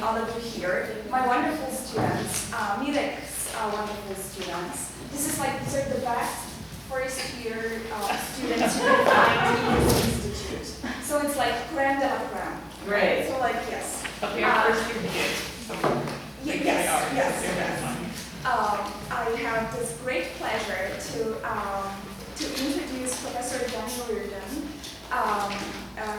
all of you here, my wonderful students, Mirek's wonderful students. This is like, these are the best first year students you can find in this institute. So it's like creme de la creme. Great. So like, yes. Okay, first year kids. Yes. I have this great pleasure to introduce Professor Reardon,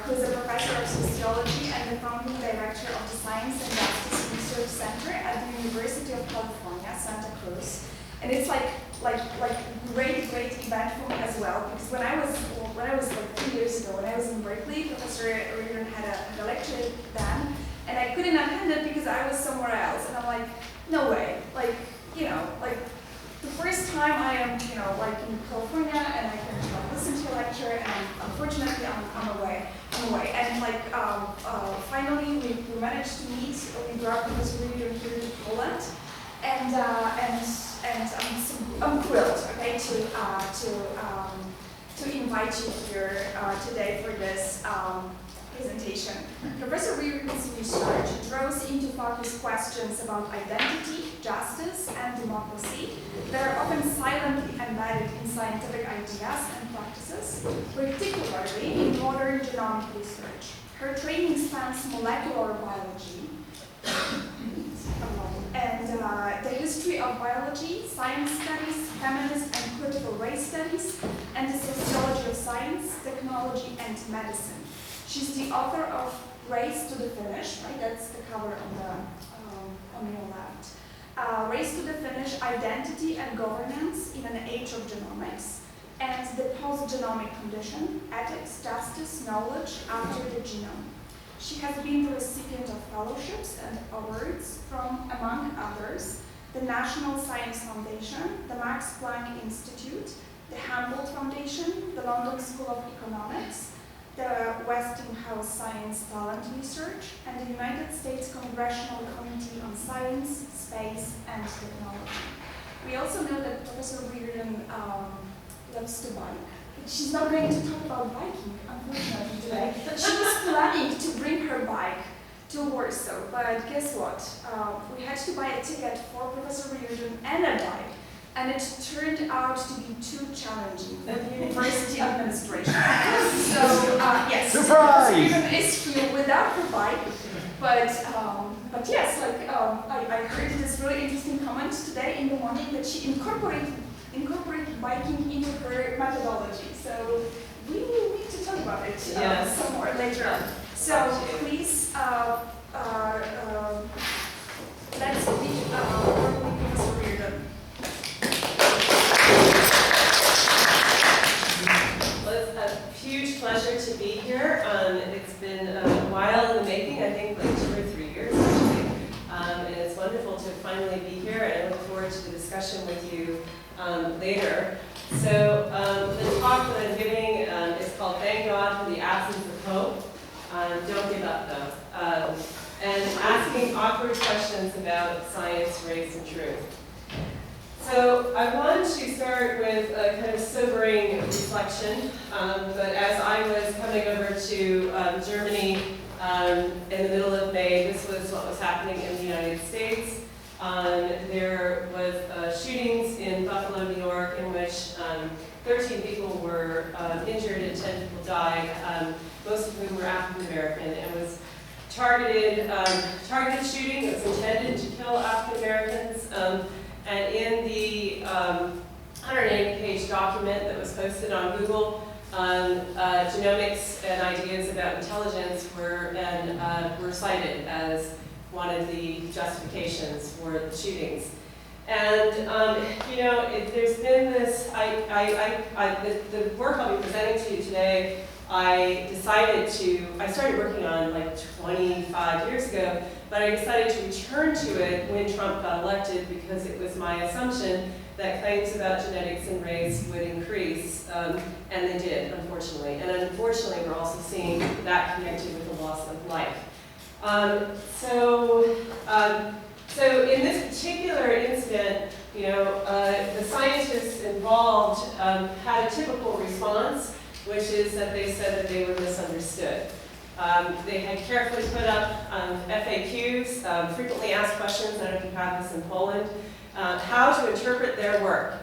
who is a professor of sociology and the founding director of the Science and Justice Research Center at the University of California, Santa Cruz. And it's like great event for me as well, because when I was like 3 years ago, when I was in Berkeley, Professor Reardon had a lecture then, and I couldn't attend it because I was somewhere else. And I'm like, no way, like, you know, like the first time I am, you know, like in California and I can listen to a lecture, and unfortunately I'm away. And like finally we managed to meet. We brought Professor Reardon here to Poland, and I'm thrilled, okay, to invite you here today for this presentation. Professor Reardon's research draws into focus questions about identity, justice, and democracy that are often silently embedded in scientific ideas and practices, particularly in modern genomic research. Her training spans molecular biology and the history of biology, science studies, feminist and critical race studies, and the sociology of science, technology, and medicine. She's the author of Race to the Finish, right? That's the cover on your left. Race to the Finish, Identity and Governance in an Age of Genomics, and the Postgenomic Condition, Ethics, Justice, Knowledge After the Genome. She has been the recipient of fellowships and awards from, among others, the National Science Foundation, the Max Planck Institute, the Humboldt Foundation, the London School of Economics, the Westinghouse Science Talent Search, and the United States Congressional Committee on Science, Space, and Technology. We also know that Professor Reardon loves to bike. She's not going to talk about biking, unfortunately, today. She was planning to bring her bike to Warsaw, but guess what? We had to buy a ticket for Professor Reardon and a bike, and it turned out to be too challenging for the university administration. So, yes, Professor Reardon is here without her bike, but yes, like I heard this really interesting comment today in the morning that she incorporated biking into her methodology. So we will need to talk about it some more later on. So please, let's meet Professor Reardon. Well, it's a huge pleasure to be here. It's been a while in the making, I think like 2 or 3 years actually. And it's wonderful to finally be here, and I look forward to the discussion with you later. So the talk that I'm giving is called Thank God for the Absence of Hope. Don't give up though. And asking awkward questions about science, race, and truth. So I want to start with a kind of sobering reflection, but as I was coming over to Germany in the middle of May, this was what was happening in the United States. There was shootings in Buffalo, New York, in which 13 people were injured and 10 people died, most of whom were African American. It was targeted shooting. It was intended to kill African Americans. And in the 180-page document that was posted on Google, genomics and ideas about intelligence were cited as one of the justifications for the shootings. And you know, there's been this. The work I'll be presenting to you today, I started working on like 25 years ago, but I decided to return to it when Trump got elected because it was my assumption that claims about genetics and race would increase, and they did, unfortunately. And unfortunately, we're also seeing that connected with the loss of life. So in this particular incident, you know, the scientists involved had a typical response, which is that they said that they were misunderstood. They had carefully put up FAQs, frequently asked questions, I don't know if you have this in Poland, how to interpret their work.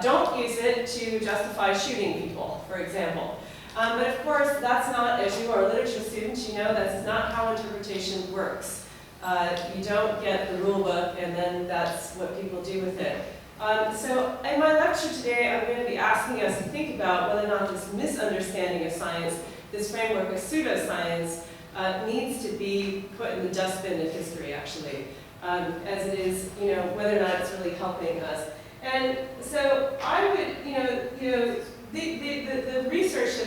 Don't use it to justify shooting people, for example. But of course, that's not, as you are a literature student, you know that's not how interpretation works. You don't get the rule book and then that's what people do with it. So in my lecture today, I'm going to be asking us to think about whether or not this misunderstanding of science, this framework of pseudoscience, needs to be put in the dustbin of history, actually, as it is, whether or not it's really helping us. And so I would, the research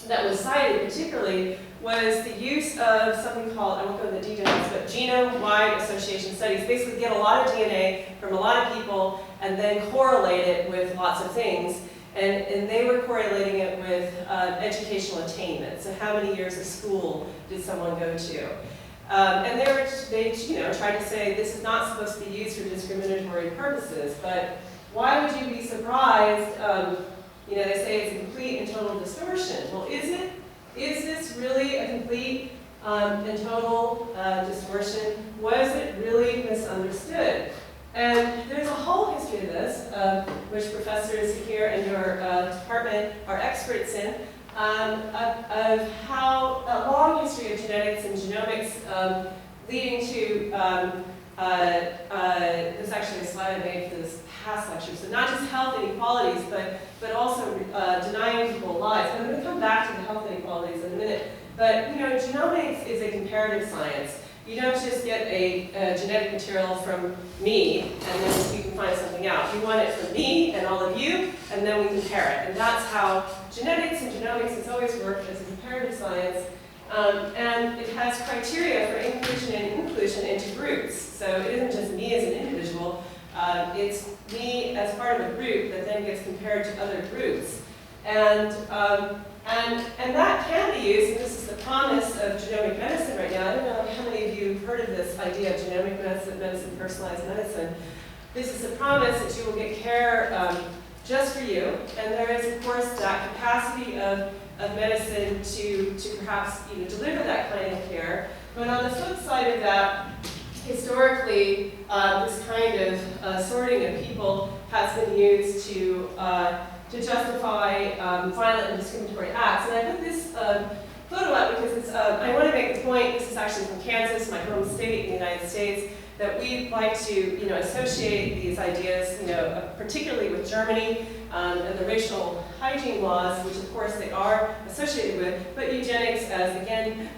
that was cited particularly was the use of something called, I won't go into the details, but genome-wide association studies. Basically get a lot of DNA from a lot of people and then correlate it with lots of things. And they were correlating it with educational attainment. So how many years of school did someone go to? And they tried to say this is not supposed to be used for discriminatory purposes, but why would you be surprised? They say it's a complete and total distortion. Well, is it? Is this really a complete and total distortion? Was it really misunderstood? And there's a whole history of this, which professors here in your department are experts in, of how a long history of genetics and genomics leading to, there's actually a slide I made for this past lecture, so not just health inequalities, but also denying people lives. And I'm going to come back to the health inequalities in a minute, but genomics is a comparative science. You don't just get a genetic material from me and then you can find something out. You want it from me and all of you, and then we compare it. And that's how genetics and genomics has always worked as a comparative science. And it has criteria for inclusion and inclusion into groups. So it isn't just me as an individual, it's me as part of a group that then gets compared to other groups. And that can be used, and this is the promise of genomic medicine right now. I don't know how many of you have heard of this idea of genomic medicine, personalized medicine. This is the promise that you will get care just for you, and there is, of course, that capacity of medicine to perhaps deliver that kind of care. But on the flip side of that, historically, this kind of sorting of people has been used to justify violent and discriminatory acts. And I put this photo up because it's, I want to make the point, this is actually from Kansas, my home state in the United States, that we like to associate these ideas, particularly with Germany and the racial hygiene laws, which of course they are associated with, but eugenics, as again,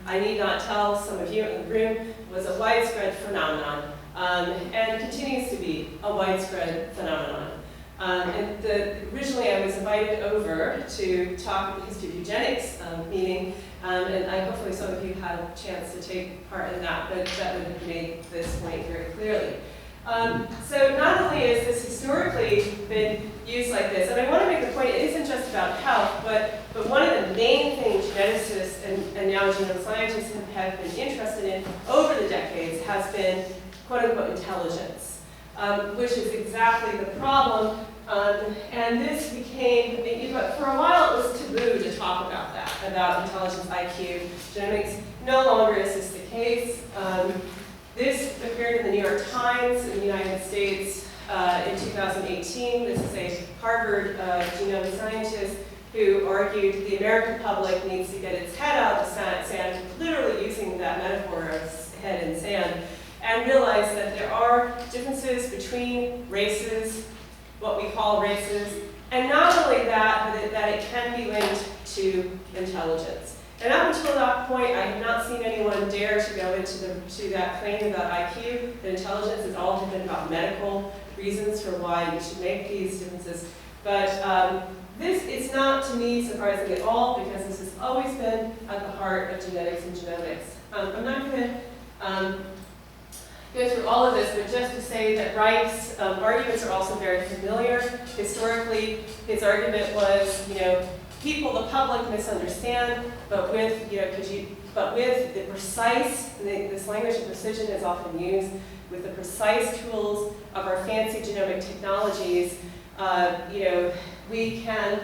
I need not tell some of you in the room, was a widespread phenomenon and continues to be a widespread phenomenon. Originally I was invited over to talk at the History of Eugenics meeting, and hopefully some of you had a chance to take part in that, but that would have made this point very clearly. So not only is this historically been used like this, and I want to make the point, it isn't just about health, but one of the main things geneticists and now genome scientists have been interested in over the decades has been quote-unquote intelligence, which is exactly the problem. And this became, for a while it was taboo to talk about that, about intelligence, IQ. Genomics no longer is this the case. This appeared in the New York Times in the United States in 2018. This is a Harvard genome scientist who argued the American public needs to get its head out of the sand, literally using that metaphor of head in sand, and realize that there are differences between races, what we call races, and not only that, but that it can be linked to intelligence. And up until that point, I have not seen anyone dare to go into that claim about IQ, that intelligence has all been about medical reasons for why you should make these differences. But this is not, to me, surprising at all, because this has always been at the heart of genetics and genomics. I'm not going to go through all of this, but just to say that Reich's arguments are also very familiar. Historically, his argument was, people, the public misunderstand, but with, the precise, this language of precision is often used, with the precise tools of our fancy genomic technologies, we can,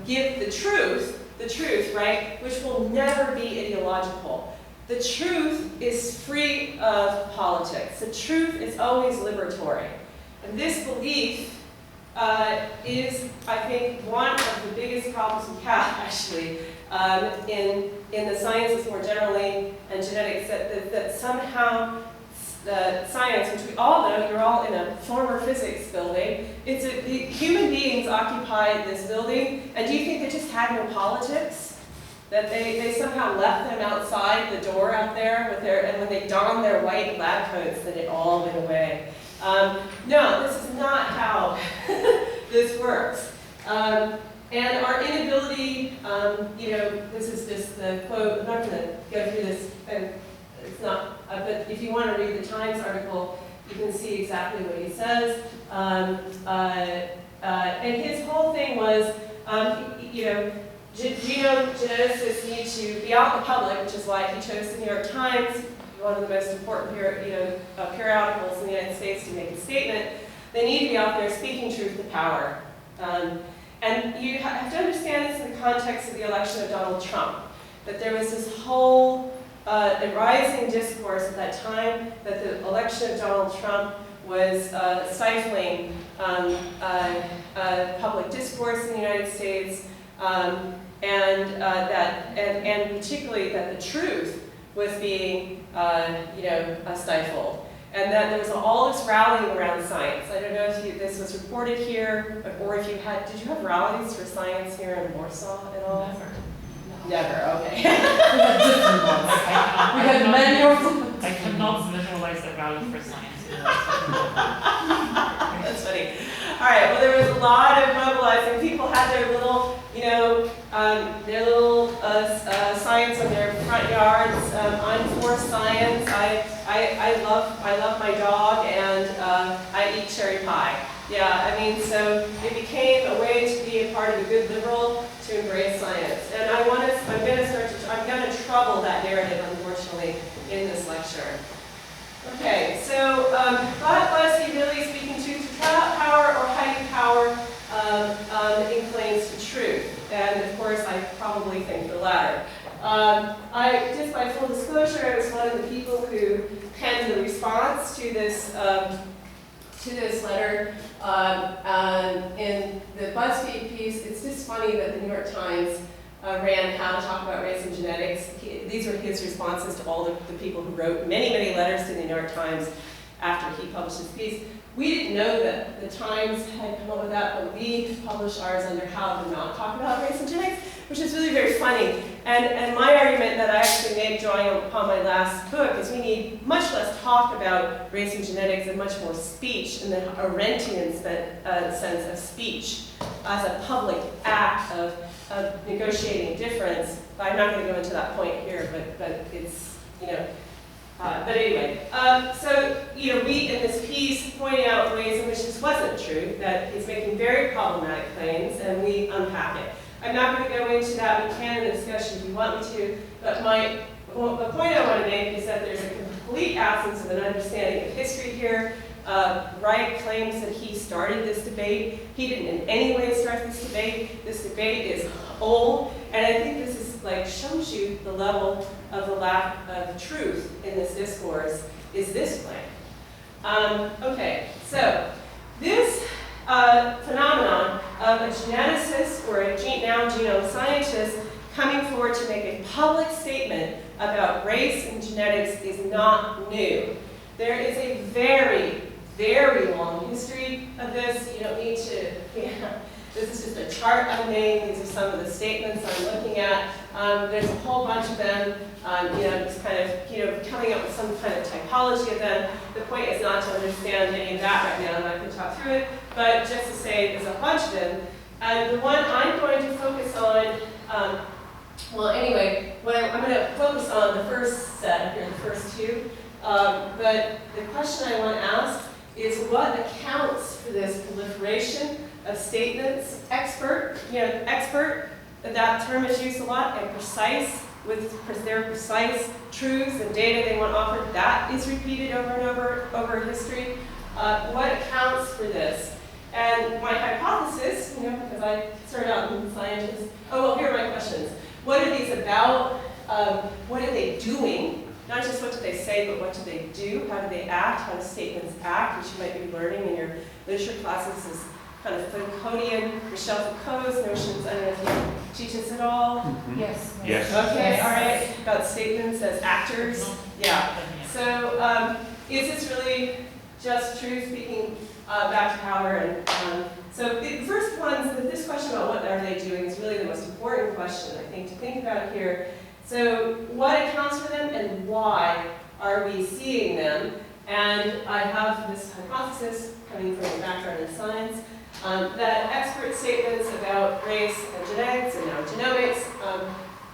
give the truth the truth, right, which will never be ideological. The truth is free of politics. The truth is always liberatory. And this belief is, I think, one of the biggest problems we have, actually, in the sciences more generally, and genetics, that somehow the science, which we all know, you're all in a former physics building, the human beings occupy this building, and do you think they just had no politics? That they somehow left them outside the door out there with and when they donned their white lab coats, that it all went away. No, this is not how this works. And our inability, this is just the quote, I'm not going to go through this, and it's not, but if you want to read the Times article, you can see exactly what he says. And his whole thing was, geneticists need to be out in the public, which is why he chose the New York Times, one of the most important periodicals in the United States, to make a statement. They need to be out there speaking truth to power. And you have to understand this in the context of the election of Donald Trump, that there was this whole rising discourse at that time that the election of Donald Trump was stifling public discourse in the United States, and particularly that the truth was being stifled. And that there was all this rallying around science. I don't know if this was reported here, or if you had, did you have rallies for science here in Warsaw at all? Never. Never, okay. We had different ones. We had many of them. I cannot visualize a rally for science. That's funny. All right, well, there was a lot of mobilizing. People had their little, science on their front yards. I'm for science. I love my dog, and I eat cherry pie. Yeah, I mean, so it became a way to be a part of a good liberal, to embrace science. And I'm going to trouble that narrative, unfortunately, in this lecture. Okay, so what was he really speaking to power or hiding power in claims to truth? And of course, I probably think the latter. Just by full disclosure, I was one of the people who penned the response to this letter. In the BuzzFeed piece, it's just funny that the New York Times ran How to Talk About Race and Genetics. These were his responses to all the people who wrote many, many letters to the New York Times after he published his piece. We didn't know that the Times had come up with that, but we published ours under How to Not Talk About Race and Genetics, which is really very funny. And my argument that I actually made drawing upon my last book is we need much less talk about race and genetics and much more speech in the Arendtian sense of speech as a public act of negotiating difference. I'm not going to go into that point here, but it's, but anyway. We in this piece pointing out ways in which this wasn't true, that he's making very problematic claims, and we unpack it. I'm not going to go into that. We can in the discussion if you want me to, but the point I want to make is that there's a complete absence of an understanding of history here. Wright claims that he started this debate. He didn't in any way start this debate. This debate is old, and I think this is shows you the level of the lack of truth in this discourse is this claim. Okay, so this phenomenon of a geneticist or a now genome scientist coming forward to make a public statement about race and genetics is not new. There is a very, very long history of this. You don't need to, this is just a chart I made. These are some of the statements I'm looking at. There's a whole bunch of them, just kind of, coming up with some kind of typology of them. The point is not to understand any of that right now, and I can talk through it, but just to say there's a bunch of them. And the one I'm going to focus on, I'm going to focus on the first set here, the first two. But the question I want to ask is what accounts for this proliferation of statements? Expert, that term is used a lot, and precise, with their precise truths and data they want offered, that is repeated over and over history. What accounts for this? And my hypothesis, because I started out in scientists, here are my questions. What are these about? What are they doing? Not just what do they say, but what do they do? How do they act? How do statements act, which you might be learning in your literature classes is kind of Foucauldian, Michel Foucault's notions. I don't know if you teach this at all. Mm-hmm. Yes. Yes. Okay, all right. About statements as actors. Yeah. So is this really just truth speaking back to power? And so the first one, this question about what are they doing is really the most important question, I think, to think about here. So what accounts for them and why are we seeing them? And I have this hypothesis coming from a background in science that expert statements about race and genetics and now genomics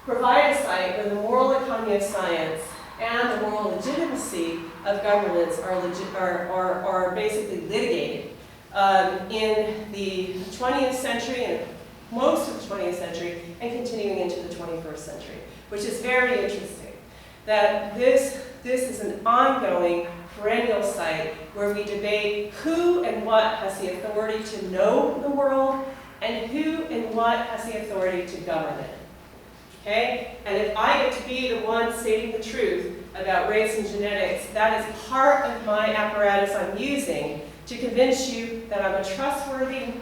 provide a site where the moral economy of science and the moral legitimacy of governments are basically litigated in the 20th century and most of the 20th century and continuing into the 21st century, which is very interesting. That this is an ongoing perennial site where we debate who and what has the authority to know the world and who and what has the authority to govern it. Okay? And if I get to be the one stating the truth about race and genetics, that is part of my apparatus I'm using to convince you that I'm a trustworthy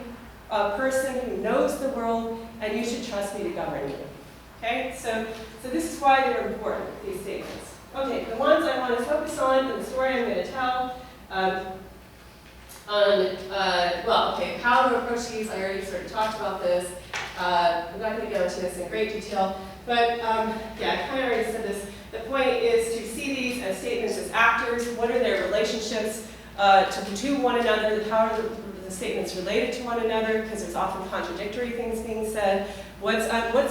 person who knows the world and you should trust me to govern you. Okay? So this is why they're important, these statements. Okay, the ones I want to focus on, the story I'm going to tell, how to approach these. I already sort of talked about this. I'm not going to go into this in great detail, but I kind of already said this. The point is to see these as statements as actors. What are their relationships to one another? How are the statements related to one another? Because there's often contradictory things being said. What's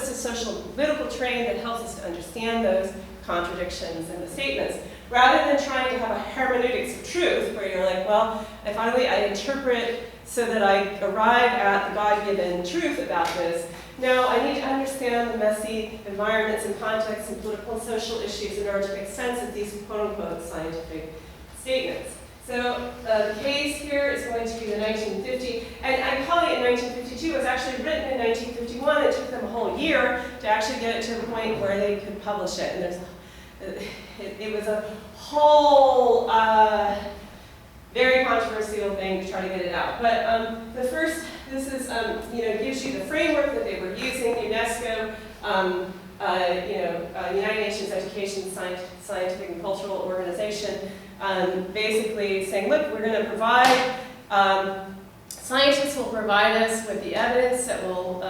the social political terrain that helps us to understand those contradictions in the statements, rather than trying to have a hermeneutics of truth, where you're like, well, and finally I interpret so that I arrive at the God-given truth about this. No, I need to understand the messy environments and contexts and political and social issues in order to make sense of these quote-unquote scientific statements. So the case here is going to be the 1950, and I'm calling it 1952. It was actually written in 1951. It took them a whole year to actually get it to the point where they could publish it. And it was a whole very controversial thing to try to get it out. But the first, this is, gives you the framework that they were using, UNESCO, United Nations Education, Scientific and Cultural Organization, basically saying, look, we're going to provide, scientists will provide us with the evidence that will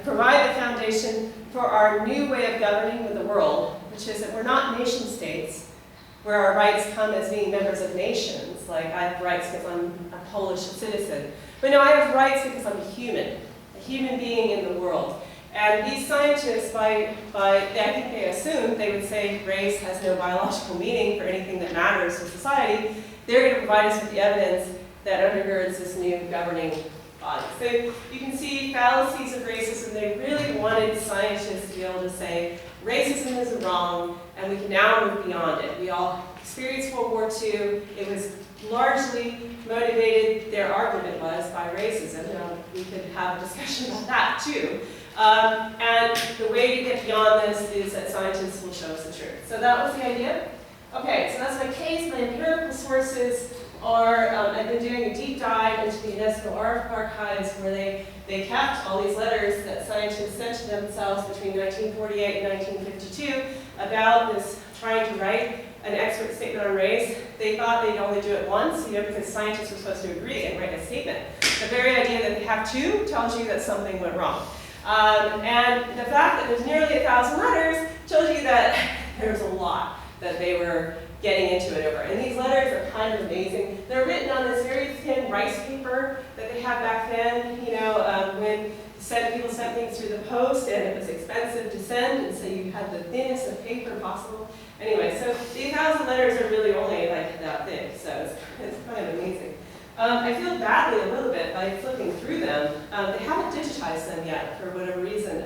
provide the foundation for our new way of governing with the world, which is that we're not nation states, where our rights come as being members of nations. Like, I have rights because I'm a Polish citizen. But no, I have rights because I'm a human being in the world. And these scientists, I think they assumed they would say race has no biological meaning for anything that matters in society. They're going to provide us with the evidence that undergirds this new governing body. So you can see fallacies of racism. They really wanted scientists to be able to say racism is wrong, and we can now move beyond it. We all experienced World War II. It was largely motivated, their argument was, by racism. Now, we could have a discussion about that too. And the way to get beyond this is that scientists will show us the truth. So that was the idea. Okay, so that's my case. My empirical sources are, I've been doing a deep dive into the UNESCO archives where they kept all these letters that scientists sent to themselves between 1948 and 1952 about this trying to write an expert statement on race. They thought they'd only do it once, because scientists were supposed to agree and write a statement. The very idea that they have two tells you that something went wrong. And the fact that there's nearly 1,000 letters tells you that there's a lot that they were getting into it over. And these letters are kind of amazing. They're written on this very thin rice paper that they had back then, when people sent things through the post and it was expensive to send, and so you had the thinnest of paper possible. Anyway, so the 1,000 letters are really only like that thick, so it's kind of amazing. I feel badly a little bit by flipping through them. They haven't digitized them yet for whatever reason.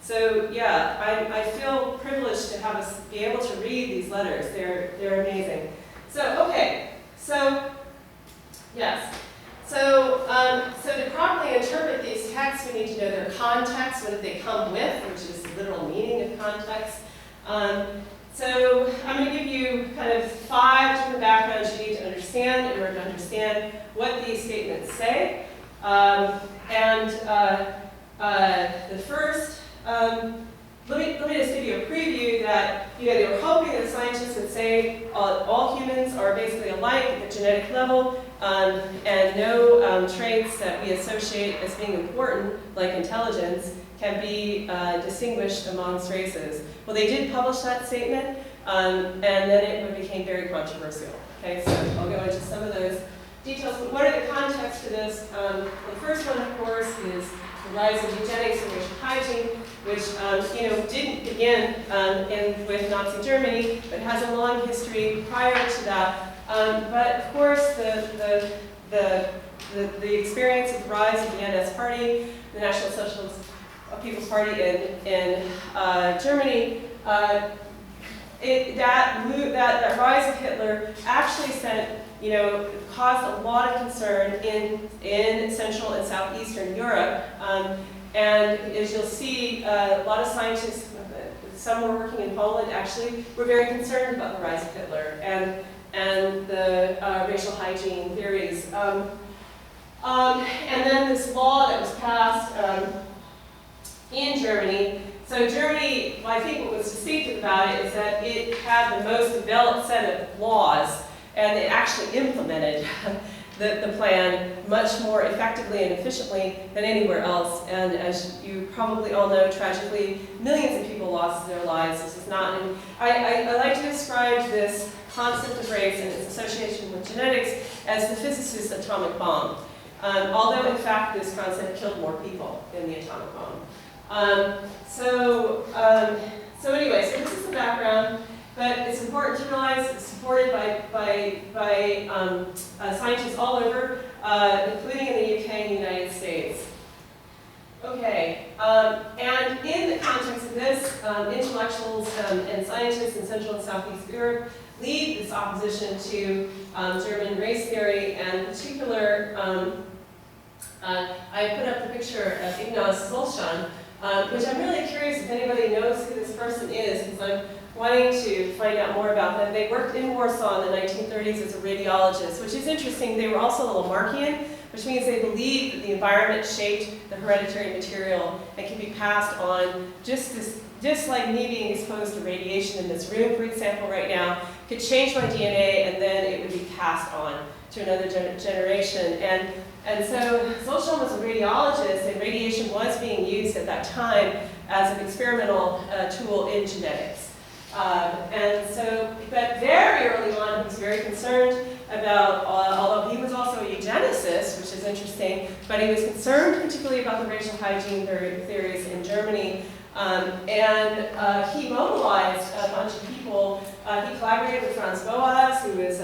So yeah, I feel privileged to have us be able to read these letters. They're amazing. So okay, so yes. So to properly interpret these texts, we need to know their context. What did they come with, which is the literal meaning of context. So I'm going to give you kind of 5 different backgrounds you need to understand in order to understand what these statements say. The first, let me just give you a preview that they were hoping that scientists would say all humans are basically alike at the genetic level, and no traits that we associate as being important, like intelligence, can be distinguished amongst races. Well, they did publish that statement, and then it became very controversial. Okay, so I'll go into some of those details. But what are the contexts for this? The first one, of course, is the rise of eugenics and racial hygiene, which didn't begin with Nazi Germany, but has a long history prior to that. But of course, the experience of the rise of the NS Party, the National Socialist People's Party in Germany, that rise of Hitler actually caused a lot of concern in Central and Southeastern Europe. And as you'll see, a lot of scientists, some were working in Poland actually, were very concerned about the rise of Hitler and the racial hygiene theories. And then this law that was passed in Germany. So Germany, well, I think what was distinctive about it is that it had the most developed set of laws, and it actually implemented the plan much more effectively and efficiently than anywhere else. And as you probably all know, tragically, millions of people lost their lives. This is not, and I like to describe this concept of race and its association with genetics as the physicist's atomic bomb. Although in fact this concept killed more people than the atomic bomb. So anyway, so this is the background. But it's important to realize it's supported by scientists all over, including in the UK and the United States. Okay, and in the context of this, intellectuals and scientists in Central and Southeast Europe lead this opposition to German race theory, and in particular, I put up the picture of Ignaz Solzhenitsyn, which I'm really curious if anybody knows who this person is, because I'm wanting to find out more about them. They worked in Warsaw in the 1930s as a radiologist, which is interesting. They were also a Lamarckian, which means they believed that the environment shaped the hereditary material and can be passed on. Just like me being exposed to radiation in this room, for example, right now, could change my DNA and then it would be passed on to another generation. And so Solzhenitsyn was a radiologist, and radiation was being used at that time as an experimental tool in genetics. But very early on, he was very concerned about, although he was also a eugenicist, which is interesting, but he was concerned particularly about the racial hygiene theories in Germany. He mobilized a bunch of people. He collaborated with Franz Boas, who is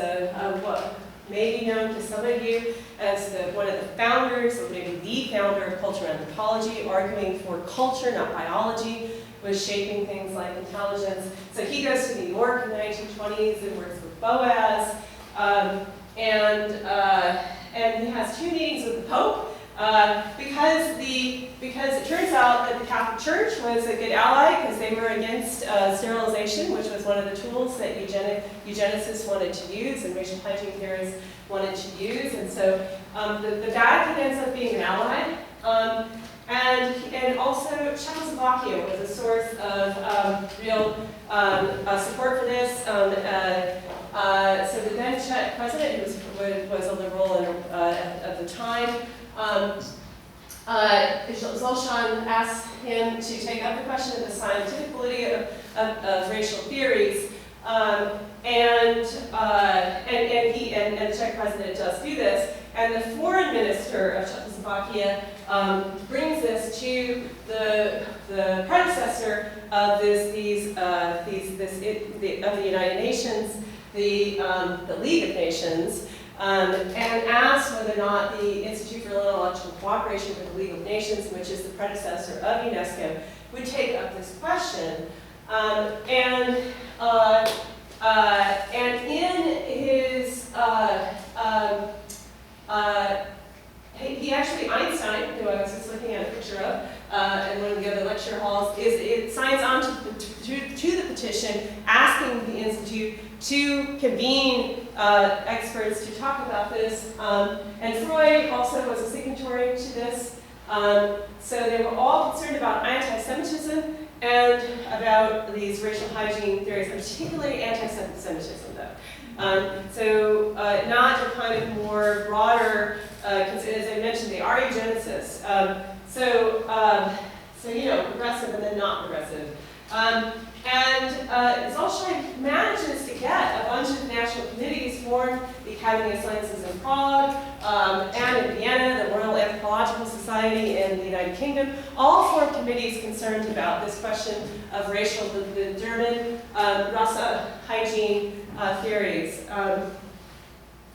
what may be known to some of you as one of the founders, or maybe the founder of cultural anthropology, arguing for culture, not biology, was shaping things like intelligence. So he goes to New York in the 1920s and works with Boas, and he has 2 meetings with the Pope because it turns out that the Catholic Church was a good ally because they were against sterilization, which was one of the tools that eugenicists wanted to use and racial hygiene theorists wanted to use, and so the Vatican ends up being an ally. And also Czechoslovakia was a source of real support for this. So the then Czech president, who was a liberal at the time, Solzhenitsyn asked him to take up the question of the scientific validity of racial theories. And the Czech president does do this. And the foreign minister of Czechoslovakia brings this to the predecessor of the United Nations, the League of Nations, and asks whether or not the Institute for Intellectual Cooperation with the League of Nations, which is the predecessor of UNESCO, would take up this question. And in his he actually, Einstein, who I was just looking at a picture of in one of the other lecture halls, signs on to the petition asking the Institute to convene experts to talk about this. And Freud also was a signatory to this. So they were all concerned about anti-Semitism and about these racial hygiene theories, particularly anti-Semitism, though. So not a kind of more broader, as I mentioned, they are eugenicists. So you know, progressive and then not progressive. Ziarkowska manages to get a bunch of national committees formed, the Academy of Sciences in Prague, and in Vienna, the Royal Anthropological Society in the United Kingdom, all formed committees concerned about this question of racial, the German Rasse hygiene theories.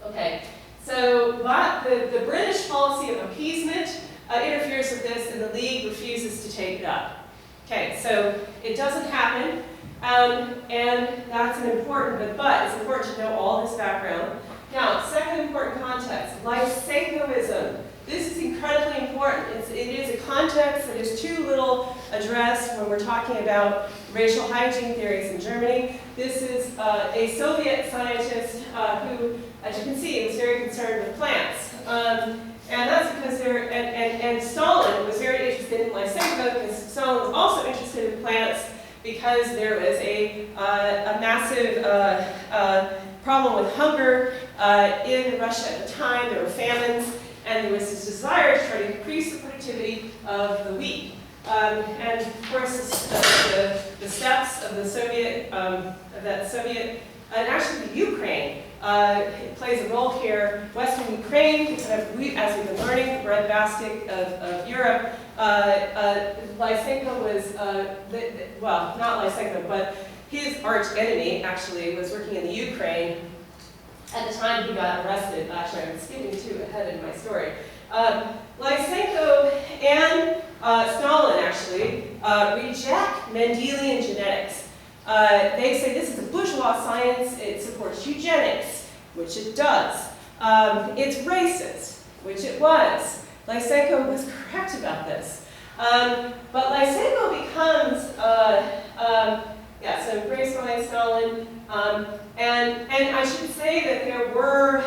Okay, so the British policy of appeasement interferes with this, and the League refuses to take it up. Okay, so it doesn't happen, and that's an important, but it's important to know all this background. Now, second important context, Lysenkoism. This is incredibly important. It is a context that is too little addressed when we're talking about racial hygiene theories in Germany. This is a Soviet scientist who, as you can see, was very concerned with plants. And that's because and Stalin was very interested in Lysenko because Stalin was also interested in plants because there was a massive problem with hunger in Russia at the time. There were famines, and there was this desire to try to increase the productivity of the wheat. And of course, the steps of the Soviet, and actually the Ukraine, it plays a role here. Western Ukraine, as we've been learning, the breadbasket of Europe. Lysenko was, well, not Lysenko, but his arch enemy actually was working in the Ukraine. At the time he got arrested. Actually, I'm skipping too ahead in my story. Lysenko and Stalin actually reject Mendelian genetics. They say this is a bourgeois science, it supports eugenics, which it does. It's racist, which it was. Lysenko was correct about this. But Lysenko becomes, so embraced by Stalin. And I should say that there were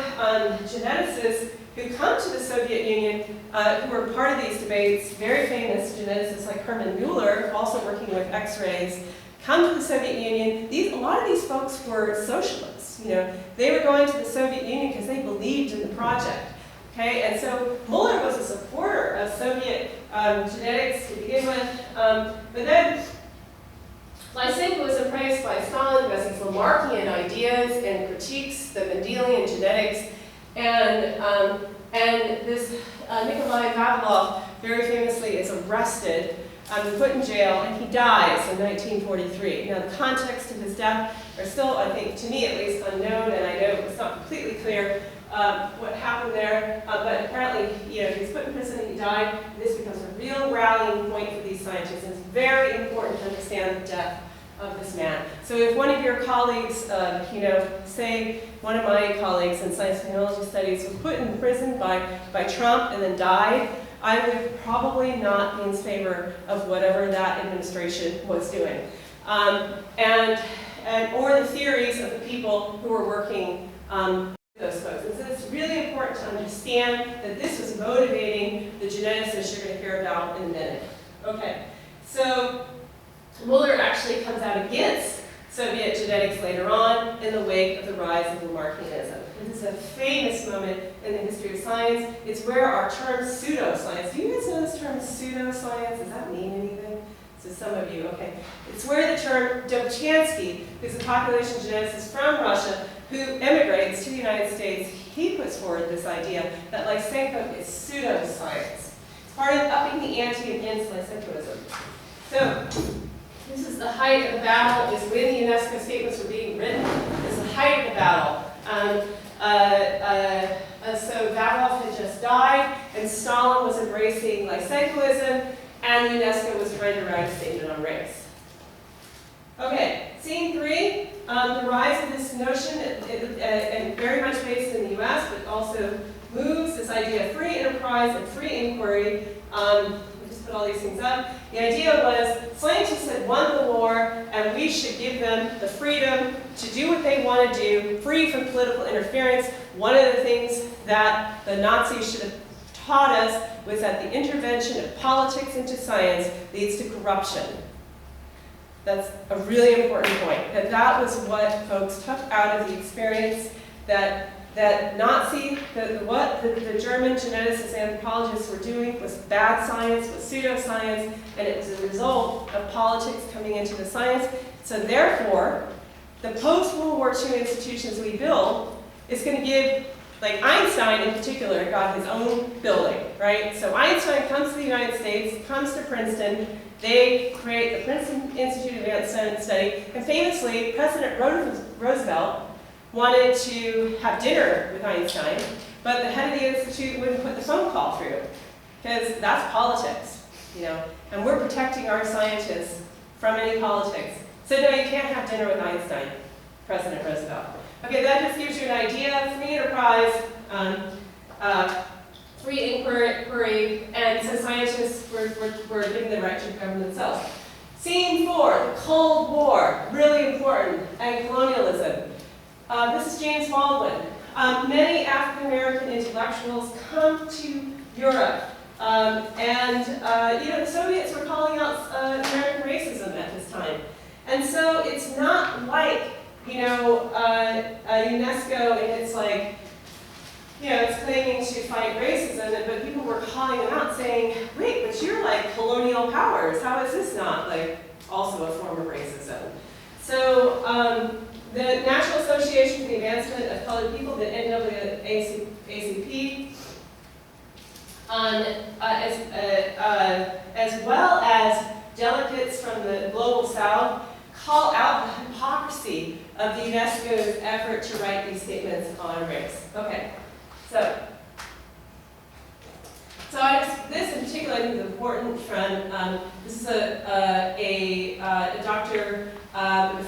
geneticists who come to the Soviet Union who were part of these debates, very famous geneticists like Hermann Mueller, also working with X-rays, come to the Soviet Union. A lot of these folks were socialists. You know, they were going to the Soviet Union because they believed in the project. Okay, and so Mueller was a supporter of Soviet genetics to begin with, but then Lysenko was embraced by Stalin because his Lamarckian ideas and critiques the Mendelian genetics, and this Nikolai Vavilov very famously is arrested, put in jail, and he dies in 1943. Now the context of his death are still, I think, to me at least, unknown, and I know it's not completely clear what happened there, but apparently, you know, he was put in prison and he died, and this becomes a real rallying point for these scientists, and it's very important to understand the death of this man. So if one of your colleagues, say one of my colleagues in science and technology studies was put in prison by Trump and then died, I would probably not be in favor of whatever that administration was doing. Or the theories of the people who were working with those folks. And so it's really important to understand that this was motivating the geneticists you're going to hear about in a minute. Okay, so Mueller actually comes out against Soviet genetics later on in the wake of the rise of Lamarckianism. This is a famous moment in the history of science. It's where our term pseudoscience, do you guys know this term pseudoscience? Does that mean anything? So some of you, okay. It's where the term Dobzhansky, who's a population geneticist from Russia, who emigrates to the United States, he puts forward this idea that Lysenko is pseudoscience. It's part of upping the ante against Lysenkoism. So, this is the height of the battle, is when the UNESCO statements were being written. This is the height of the battle. So Vavilov had just died, and Stalin was embracing Lysenkoism, and UNESCO was trying to write a statement on race. Okay, scene 3, the rise of this notion, and very much based in the US, but also moves this idea of free enterprise and free inquiry. We just put all these things up. The idea was scientists had won the war, and we should give them the freedom to do what they want to do, free from political interference. One of the things that the Nazis should have taught us was that the intervention of politics into science leads to corruption. That's a really important point. That was what folks took out of the experience that what the German geneticists and anthropologists were doing was bad science, was pseudoscience, and it was a result of politics coming into the science. So therefore, the post-World War II institutions we build is going to give, like Einstein in particular got his own building, right? So Einstein comes to the United States, comes to Princeton, they create the Princeton Institute of Advanced Study, and famously, President Roosevelt wanted to have dinner with Einstein, but the head of the institute wouldn't put the phone call through, because that's politics, you know, and we're protecting our scientists from any politics. So no, you can't have dinner with Einstein, President Roosevelt. Okay, that just gives you an idea. Free enterprise, free inquiry, and so scientists were given the right to govern themselves. Scene 4, the Cold War, really important, and colonialism. This is James Baldwin. Many African American intellectuals come to Europe, and you know, the Soviets were calling out American racism at this time. And so it's not like, you know, UNESCO and it's like, you know, it's claiming to fight racism, but people were calling them out saying, wait, but you're like colonial powers. How is this not like also a form of racism? So the National Association for the Advancement of Colored People, the NAACP, as well as delegates from the Global South, call out the hypocrisy of the UNESCO's effort to write these statements on race. Okay, so this in particular I think is important from, this is a doctor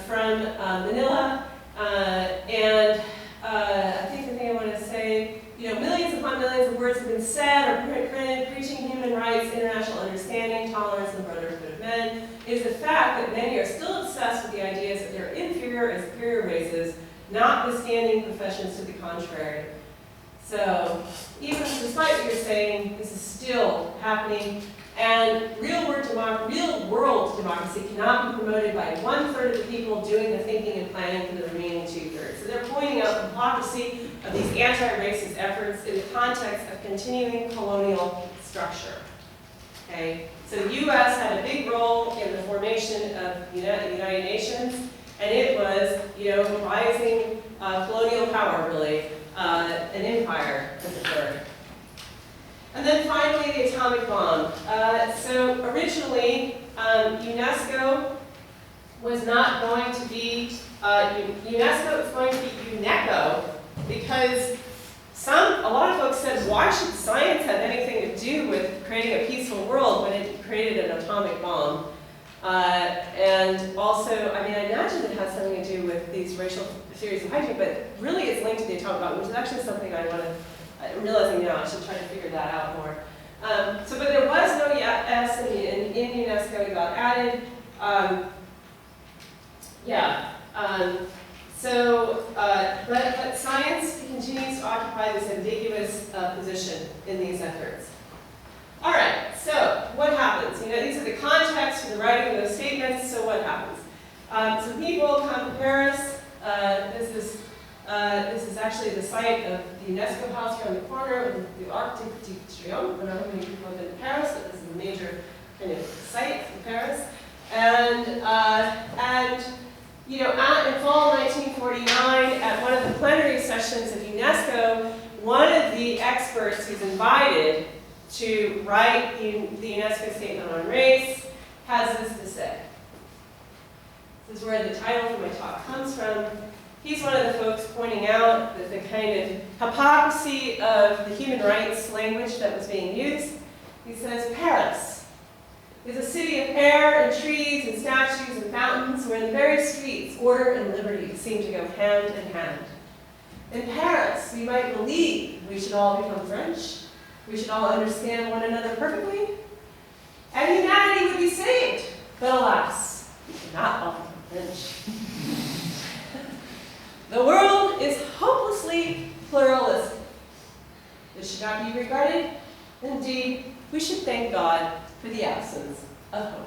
from Manila, and I think the thing I want to say, you know, millions upon millions of words have been said or printed preaching human rights, international understanding, tolerance, and brotherhood of men, is the fact that many are still obsessed with the ideas that they're inferior and superior races, notwithstanding professions to the contrary. So, even despite what you're saying, this is still happening, and real world democracy cannot be promoted by 1/3 of the people doing the thinking and planning for the remaining 2/3. So they're pointing out the hypocrisy of these anti-racist efforts in the context of continuing colonial structure. Okay, so the U.S. had a big role in the formation of the United Nations, and it was, you know, rising colonial power, really, an empire, as it were. And then finally, the atomic bomb. So originally, UNESCO was not going to be, UNESCO was going to be UNESCO because a lot of folks said, why should science have anything to do with creating a peaceful world when it created an atomic bomb? And also, I mean, I imagine it has something to do with these racial theories of hygiene, but really it's linked to the atomic bomb, which is actually something I want to, I'm realizing now I should try to figure that out more. But there was no S in UNESCO, it got added. But science continues to occupy this ambiguous position in these efforts. All right, so what happens? You know, these are the contexts for the writing of those statements, so what happens? So people come to Paris. This is actually the site of the UNESCO house here on the corner with the Arc de Triomphe. I don't know how many people have been to Paris, but this is a major kind of site in Paris. And you know, in fall 1949, at one of the plenary sessions of UNESCO, one of the experts who's invited to write the UNESCO Statement on Race has this to say. This is where the title for my talk comes from. He's one of the folks pointing out that the kind of hypocrisy of the human rights language that was being used. He says, Paris is a city of air and trees and statues and fountains where in the very streets order and liberty seem to go hand in hand. In Paris, we might believe we should all become French. We should all understand one another perfectly. And humanity would be saved. But alas, we cannot all become French. The world is hopelessly pluralistic. This should not be regarded. Indeed, we should thank God for the absence of hope.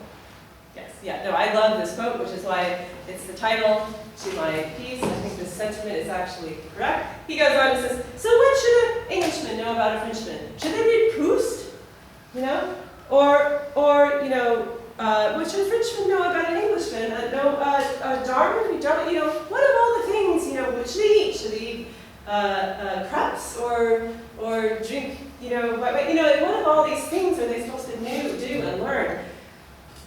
Yes, yeah, no, I love this quote, which is why it's the title to my piece. I think this sentiment is actually correct. He goes on and says, so what should an Englishman know about a Frenchman? Should they read Proust? You know? Or you know, what should a Frenchman know about an Englishman? Darwin, you know, what of all the things, you know, what should they eat? Should they eat crepes or drink, you know, what of all these things are they supposed to do and learn?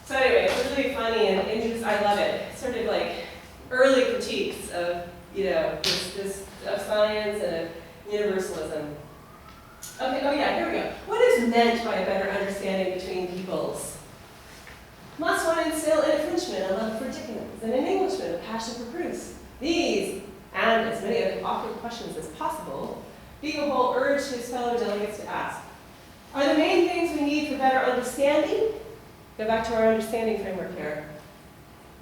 So anyway, it's really funny and just, I love it. It's sort of like early critiques of, you know, this of science and of universalism. Okay, oh yeah, here we go. What is meant by a better understanding between peoples? Must one instill in a Frenchman a love for Dickens and an Englishman a passion for Cruz? These, and as many other awkward questions as possible, Beagle urged his fellow delegates to ask. Are the main things we need for better understanding? Go back to our understanding framework here.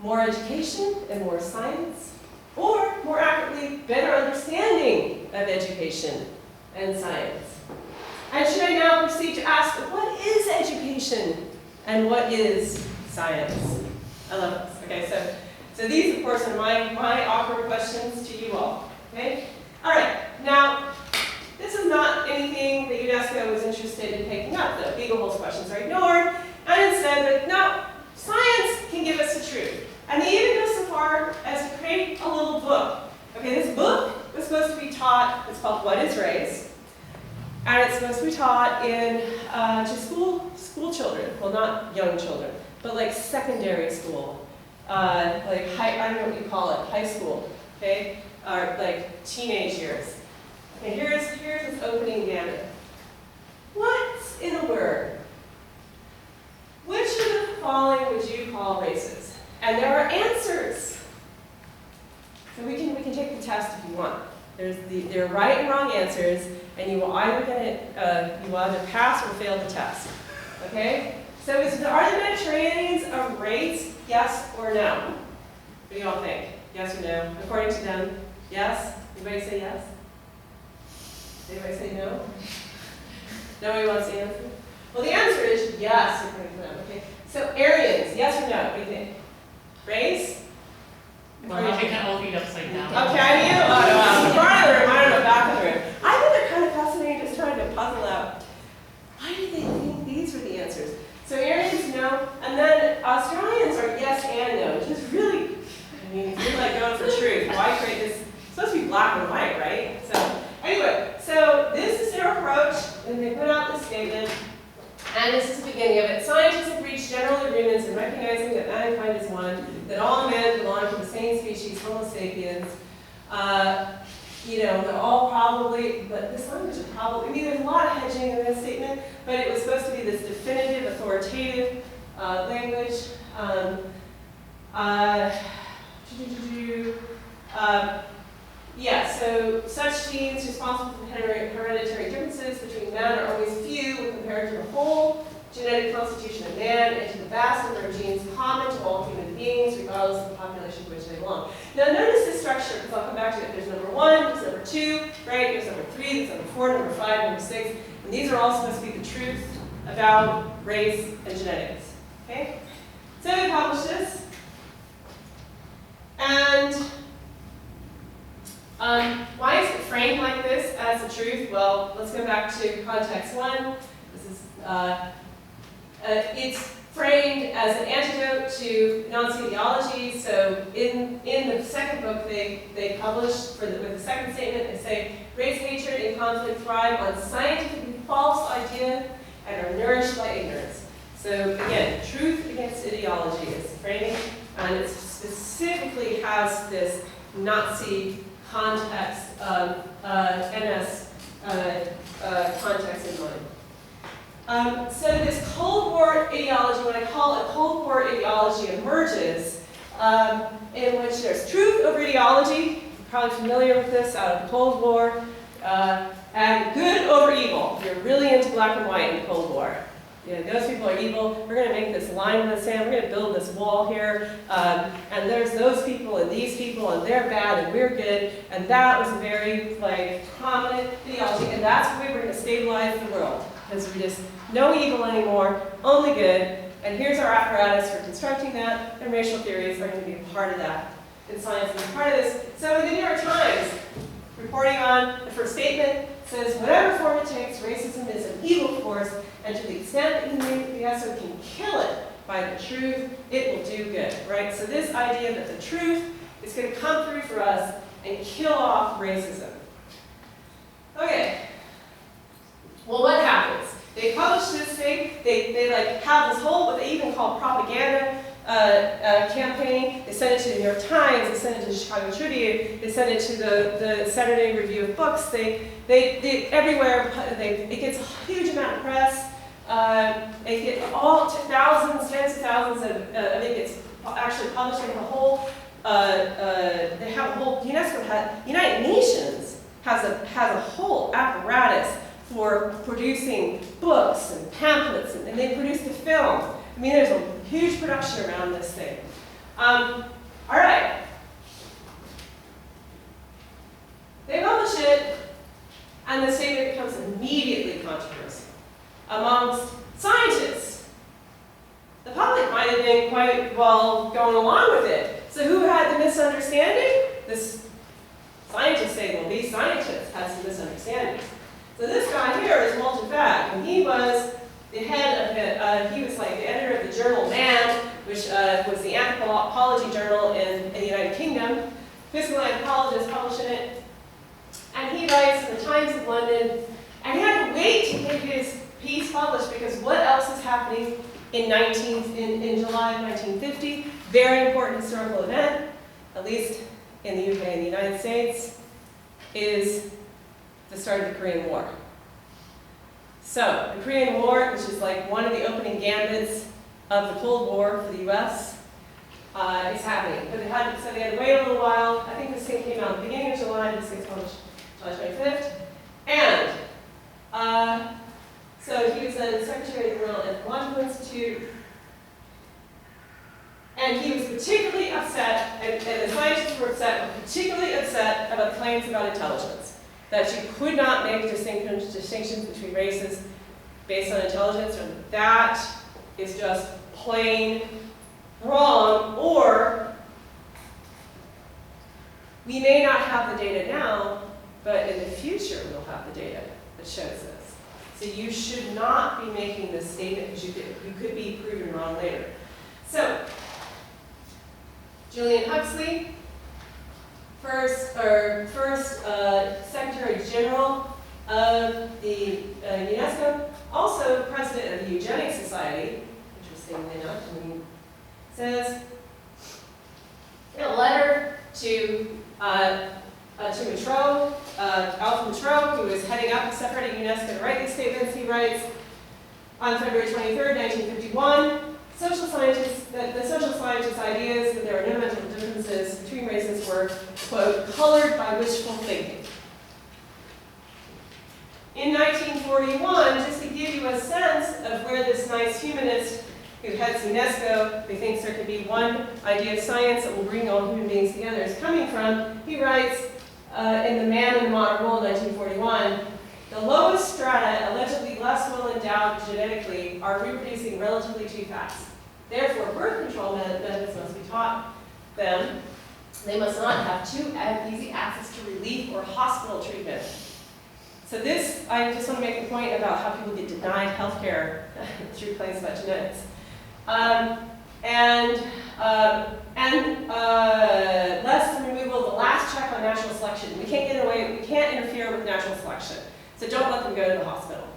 More education and more science, or more accurately, better understanding of education and science. And should I now proceed to ask, what is education and what is science? I love this. Okay, so these, of course, are my awkward questions to you all. Okay? All right, now, this is not anything that UNESCO was interested in picking up. The Beagleholz questions are ignored, and instead, that no, science can give us the truth. And they even go so far as to create a little book. Okay, this book was supposed to be taught, it's called What is Race? And it's supposed to be taught in to school children. Well, not young children, but like secondary school. Like I don't know what you call it, high school, okay? Or like teenage years. Okay, here's this opening gamut. What's in a word? Which of the following would you call races? And there are answers. So we can take the test if you want. There are right and wrong answers, and you will either pass or fail the test. Okay? So are the Mediterraneans a race? Yes or no? What do you all think? Yes or no? According to them, yes? Anybody say yes? Anybody say no? Nobody wants to answer? Well, the answer is yes, according to them. Okay. So Aryans, yes or no? What do you think? Race? Well, now we can all read upside down. Okay, I knew. Oh, wow. The front of the room, I don't know, back of the room. I think they're kind of fascinating, just trying to puzzle out. Why do they think these were the answers? So Aryans, no. And then Australians are yes and no, which is really, I mean, it's really like going for truth. Why create this? It's supposed to be black and white, right? So anyway, so this is their approach, and they put out this statement. And this is the beginning of it. Scientists have reached general agreements in recognizing that mankind is one, that all men belong to the same species, Homo sapiens. They're all probably, but this language is probably, I mean, there's a lot of hedging in this statement, but it was supposed to be this definitive, authoritative language. So such genes responsible for hereditary differences between men are always few when compared to the whole genetic constitution of man and to the vast number of genes common to all human beings, regardless of the population to which they belong. Now notice this structure, because I'll come back to it. There's number 1, there's number 2, right? There's number 3, there's number 4, number 5, number 6, and these are all supposed to be the truth about race and genetics. Okay? So they published this. And why is it framed like this as the truth? Well, let's go back to context 1. This is it's framed as an antidote to Nazi ideology. So in the second book they published with the second statement, they say race hatred and conflict thrive on scientifically false ideas and are nourished by ignorance. So again, truth against ideology is framing, and it specifically has this Nazi context, NS context in mind. So this Cold War ideology, what I call a Cold War ideology, emerges in which there's truth over ideology. You're probably familiar with this out of the Cold War. And good over evil. You're really into black and white in the Cold War. You know, those people are evil. We're going to make this line in the sand. We're going to build this wall here. And there's those people and these people, and they're bad and we're good. And that was a very prominent ideology. And that's the way we're going to stabilize the world. Because we just no evil anymore, only good. And here's our apparatus for constructing that. And racial theories are going to be a part of that. And science is part of this. So in the New York Times, reporting on the first statement, says, whatever form it takes, racism is an evil force, and to the extent that the ESO can kill it by the truth, it will do good, right? So this idea that the truth is going to come through for us and kill off racism. Okay. Well, what happens? They publish this thing, they have this whole, what they even call propaganda campaign. They send it to the New York Times, they send it to the Chicago Tribune, they send it to the Saturday Review of Books. They everywhere, it gets a huge amount of press. They get all thousands, tens of thousands of, I think it's actually published. They have a whole, United Nations has a whole apparatus for producing books and pamphlets, and they produce the film. I mean, there's a huge production around this thing. All right. They publish it, and the statement becomes immediately controversial amongst scientists. The public might have been quite well going along with it. So who had the misunderstanding? This scientists say, well, these scientists had some misunderstandings. So this guy here is Walter Fagg, and he was the head of it. He was like the editor of the journal Man, which was the anthropology journal in the United Kingdom. Physical anthropologist publishing it. And he writes in the Times of London, and he had to wait to get his piece published because what else is happening in July of 1950? Very important historical event, at least in the UK and the United States, is the start of the Korean War. So, the Korean War, which is like one of the opening gambits of the Cold War for the US, is happening. But they had to wait a little while. I think this thing came out at the beginning of July, this gets published July 25th. And so he was the Secretary of the Royal Anthropological Institute. And he was particularly upset, and the scientists were particularly upset about the claims about intelligence. That you could not make distinctions between races based on intelligence, or that is just plain wrong, or we may not have the data now, but in the future we'll have the data that shows this. So you should not be making this statement because you could be proven wrong later. So, Julian Huxley, first Secretary General of the UNESCO, also President of the Eugenics Society, interestingly enough, and he says in a letter to Mitraud, Alpha Mitraud, who was heading up separating UNESCO to write these statements, he writes on February 23rd, 1951, the social scientists' ideas that there are no mental differences between races were, quote, colored by wishful thinking. In 1941, just to give you a sense of where this nice humanist who heads UNESCO, who thinks there could be one idea of science that will bring all human beings together, is coming from, he writes in The Man in the Modern World, 1941, the lowest strata, allegedly less well endowed genetically, are reproducing relatively too fast. Therefore, birth control methods must be taught them. They must not have too easy access to relief or hospital treatment. So this, I just want to make a point about how people get denied health care through claims about genetics. Less than removal of the last check on natural selection. We can't interfere with natural selection. So don't let them go to the hospital.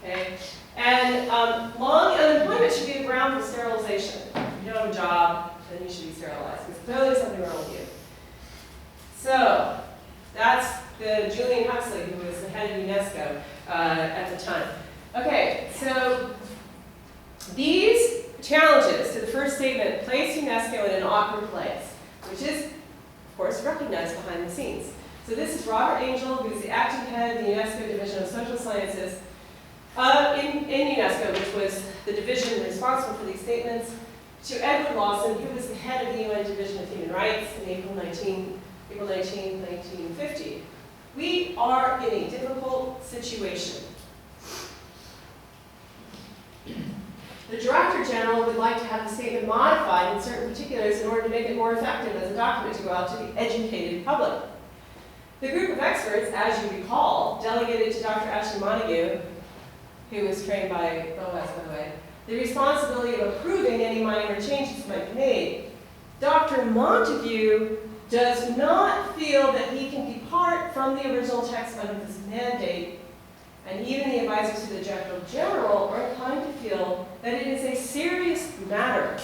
Okay? And long unemployment should be the ground for sterilization. If you don't have a job, then you should be sterilized. There's clearly something wrong with you. So that's the Julian Huxley, who was the head of UNESCO at the time. Okay, so these challenges to the first statement place UNESCO in an awkward place, which is, of course, recognized behind the scenes. So this is Robert Angel, who's the acting head of the UNESCO Division of Social Sciences in UNESCO, which was the division responsible for these statements, to Edward Lawson, who was the head of the UN Division of Human Rights in April 19, 1950. We are in a difficult situation. The Director General would like to have the statement modified in certain particulars in order to make it more effective as a document to go out to the educated public. The group of experts, as you recall, delegated to Dr. Ashley Montague, who was trained by Boas, by the way, the responsibility of approving any minor changes that might be made. Dr. Montague does not feel that he can depart from the original text under this mandate, and even the advisors to the Director General are inclined to feel that it is a serious matter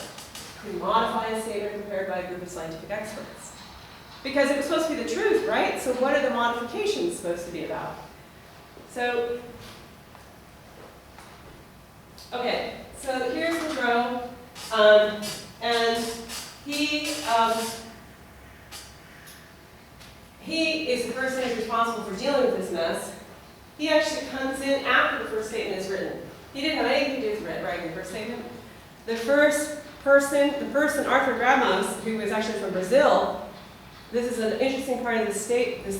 to modify a statement prepared by a group of scientific experts. Because it was supposed to be the truth, right? So what are the modifications supposed to be about? So, okay, so here's Monroe, and he is the person who's responsible for dealing with this mess. He actually comes in after the first statement is written. He didn't have anything to do with writing the first statement. The person, Arthur Ramos, who was actually from Brazil, this is an interesting part of this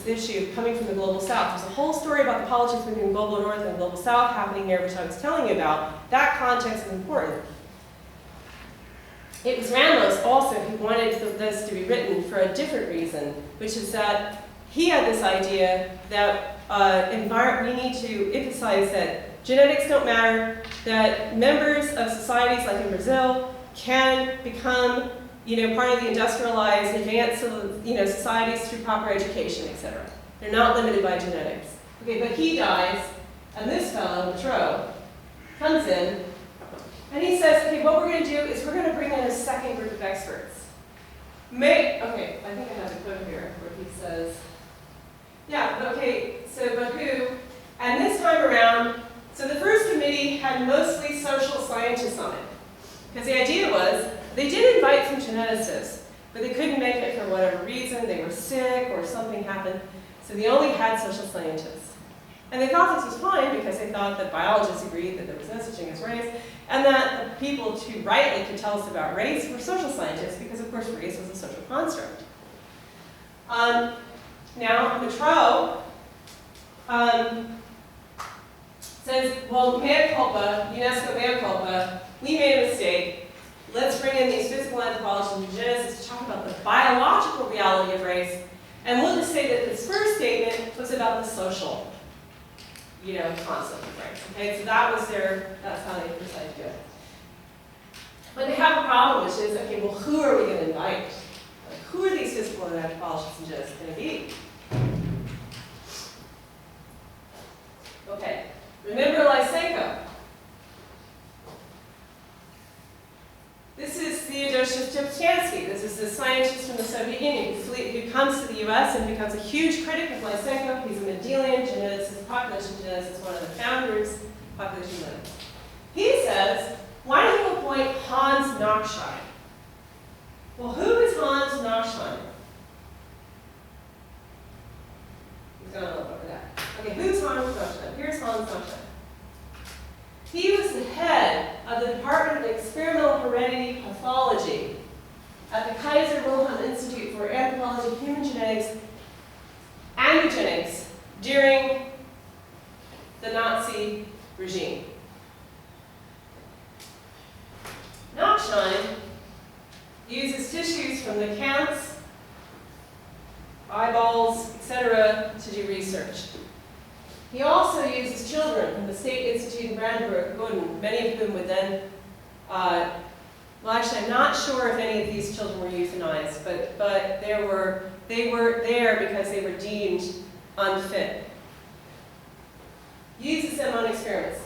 issue coming from the Global South. There's a whole story about the politics between Global North and Global South happening here, which I was telling you about. That context is important. It was Ramos also who wanted this to be written for a different reason, which is that he had this idea that we need to emphasize that genetics don't matter, that members of societies like in Brazil can become part of the industrialized, advanced societies through proper education, etc. They're not limited by genetics. Okay, but he dies, and this fellow, Monroe, comes in, and he says, okay, what we're going to do is we're going to bring in a second group of experts. Okay, I think I have a quote here where he says, yeah, okay, so but who? And this time around, so the first committee had mostly social scientists on it. Because the idea was, they did invite some geneticists, but they couldn't make it for whatever reason. They were sick or something happened. So they only had social scientists. And they thought this was fine because they thought that biologists agreed that there was no such thing as race, and that the people who rightly could tell us about race were social scientists because, of course, race was a social construct. Now, Monroe says, well, mea culpa, UNESCO mea culpa, we made a mistake. Let's bring in these physical anthropologists and geneticists to talk about the biological reality of race. And we'll just say that this first statement was about the social, concept of race. Okay, so that's how they decided to do it. But they have a problem, which is, okay, well, who are we going to invite? Like, who are these physical anthropologists and geneticists going to be? Okay, remember Lysenko. This is Theodosia Stepchansky. This is a scientist from the Soviet Union who comes to the US and becomes a huge critic of Lysenko. He's a Mendelian geneticist, population geneticist, one of the founders of population genetics. He says, why don't you appoint Hans Nachtsheim? Well, who is Hans Nachtsheim? He's going to look over that. Okay, who's Hans Nachtsheim? Here's Hans Nachtsheim. He was the head of the Department of Experimental Heredity Pathology at the Kaiser Wilhelm Institute for Anthropology, Human Genetics, and Eugenics during the Nazi regime. Nachtsheim uses tissues from the camps, eyeballs, etc., to do research. He also uses children from the State Institute in Brandenburg, many of whom would then, well, actually, I'm not sure if any of these children were euthanized, but they were there because they were deemed unfit. Uses them on experiments.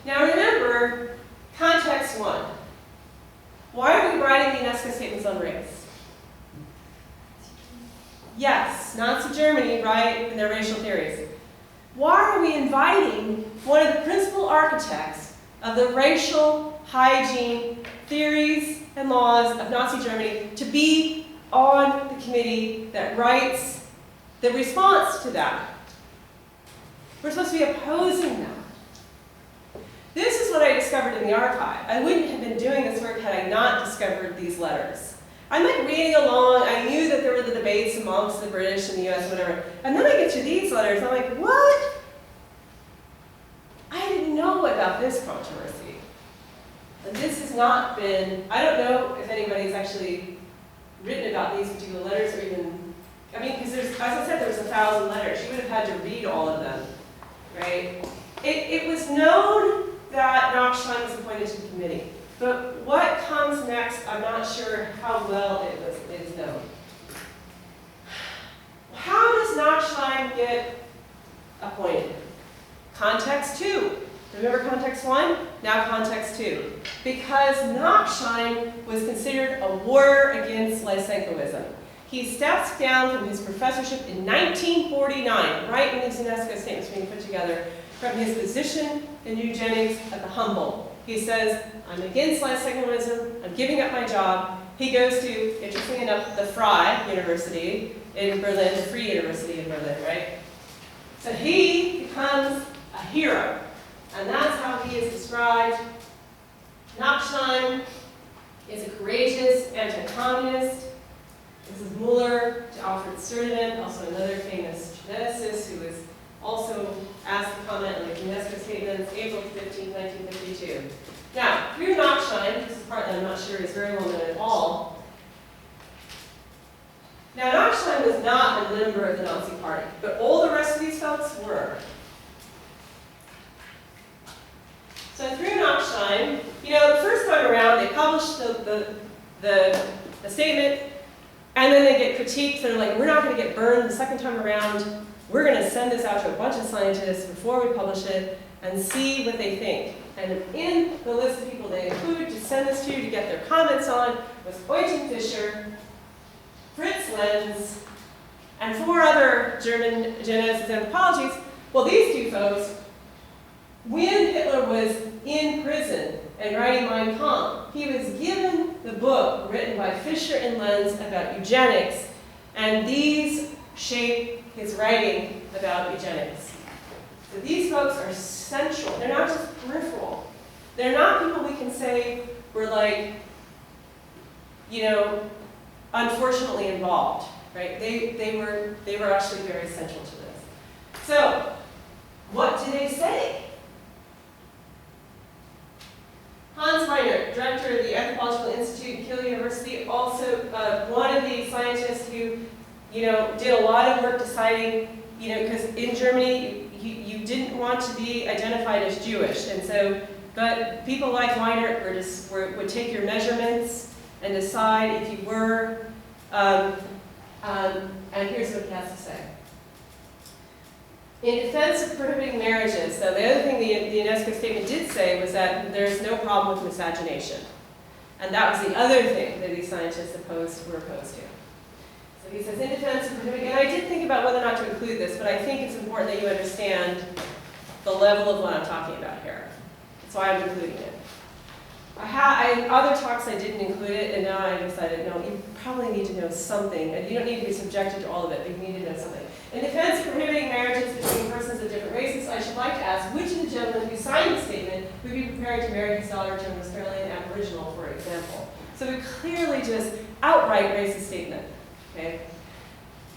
Now remember, context one. Why are we writing the UNESCO statements on race? Yes, Nazi Germany, right, and their racial theories. Why are we inviting one of the principal architects of the racial hygiene theories and laws of Nazi Germany to be on the committee that writes the response to that. We're supposed to be opposing that. This is what I discovered in the archive. I wouldn't have been doing this work had I not discovered these letters. I'm like reading along. I knew that there were the debates amongst the British and the US, whatever. And then I get to these letters. I'm like, what? I didn't know about this controversy. And this has not been, I don't know if anybody's actually written about these particular letters or even, I mean, because there's, as I said, there was 1,000 letters. You would have had to read all of them, right? It was known that Nachschheim was appointed to the committee. But what comes next, I'm not sure how well it is known. How does Nachschheim get appointed? Context 2. Remember context 1? Now context 2. Because Nachschheim was considered a warrior against Lysenkoism. He steps down from his professorship in 1949, right in these UNESCO statements being put together, from his position in eugenics at the Humboldt. He says, I'm against Lysenkoism, I'm giving up my job. He goes to, interestingly enough, the Freie University in Berlin, the Free University in Berlin, right? So he becomes a hero, and that's how he is described. Nachschheim is a courageous anti-communist. This is Muller to Alfred Sturdivant, also another famous geneticist who was also asked to comment on the UNESCO statements, April 15, 1952. Now, through Nachschheim, this is the part that I'm not sure is very well known at all. Now, Nachschheim was not a member of the Nazi Party, but all the rest of these folks were. So through Nachschheim, you know, the first time around, they published the statement, and then they get critiqued. They're like, we're not going to get burned the second time around. We're going to send this out to a bunch of scientists before we publish it and see what they think. And in the list of people they included to send this to get their comments on was Eugen Fischer, Fritz Lenz, and 4 other German geneticists and anthropologists. Well, these 2 folks, when Hitler was in prison and writing Mein Kampf, he was given the book written by Fischer and Lenz about eugenics, and these shape his writing about eugenics. So these folks are central. They're not just peripheral. They're not people we can say were like, you know, unfortunately involved, right? They were actually very central to this. So, what do they say? Hans Reinert, director of the Anthropological Institute at Kiel University, also one of the scientists who, you know, did a lot of work deciding, you know, because in Germany you didn't want to be identified as Jewish, and so, but people like Reinert would take your measurements and decide if you were, and here's what he has to say. In defense of prohibiting marriages, so the other thing the UNESCO statement did say was that there's no problem with miscegenation. And that was the other thing that these scientists were opposed to. So he says, in defense of prohibiting, and I did think about whether or not to include this, but I think it's important that you understand the level of what I'm talking about here. That's why I'm including it. In other talks I didn't include it, and now I decided, no, you probably need to know something, and you don't need to be subjected to all of it, but you need to know something. In defense of prohibiting marriages between persons of different races, I should like to ask which of the gentlemen who signed the statement would be prepared to marry his daughter to an Australian Aboriginal, for example. So we clearly just outright racist statement. Okay?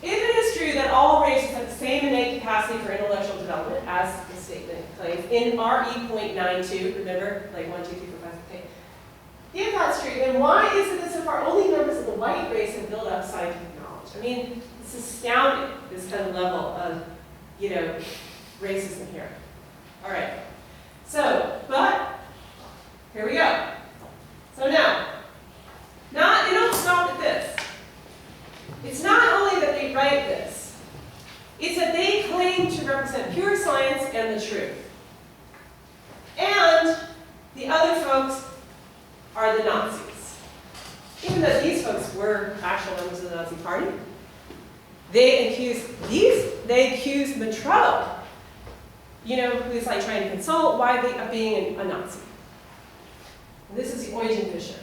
If it is true that all races have the same innate capacity for intellectual development, as the statement claims, in RE.92, remember, like 1, 2, 3, 4, 5, 6, 8. If that's true, then why is it that so far only members of the white race have built up scientific knowledge? I mean, it's astounding, this kind of level of, you know, racism here. All right. So, but, here we go. So now, they don't stop at this. It's not only that they write this, it's that they claim to represent pure science and the truth. And the other folks are the Nazis. Even though these folks were actual members of the Nazi Party, they accuse Matraud, you know, who's like trying to console widely of being a Nazi. And this is Eugen Fischer.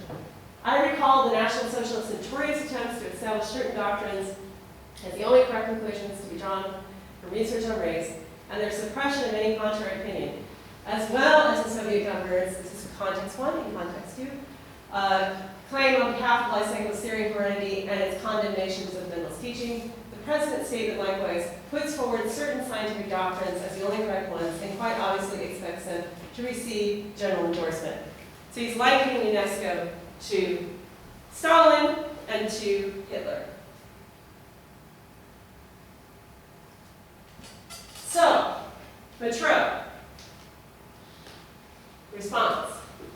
I recall the National Socialists' notorious attempts to establish certain doctrines as the only correct conclusions to be drawn from research on race, and their suppression of any contrary opinion, as well as the Soviet governments, this is context 1 and context 2, claim on behalf of Lysenko's theory of heredity and its condemnations of Mendel's teaching. The President's statement likewise puts forward certain scientific doctrines as the only correct ones, and quite obviously expects them to receive general endorsement. So he's likening UNESCO to Stalin and to Hitler. So, Metro. Response.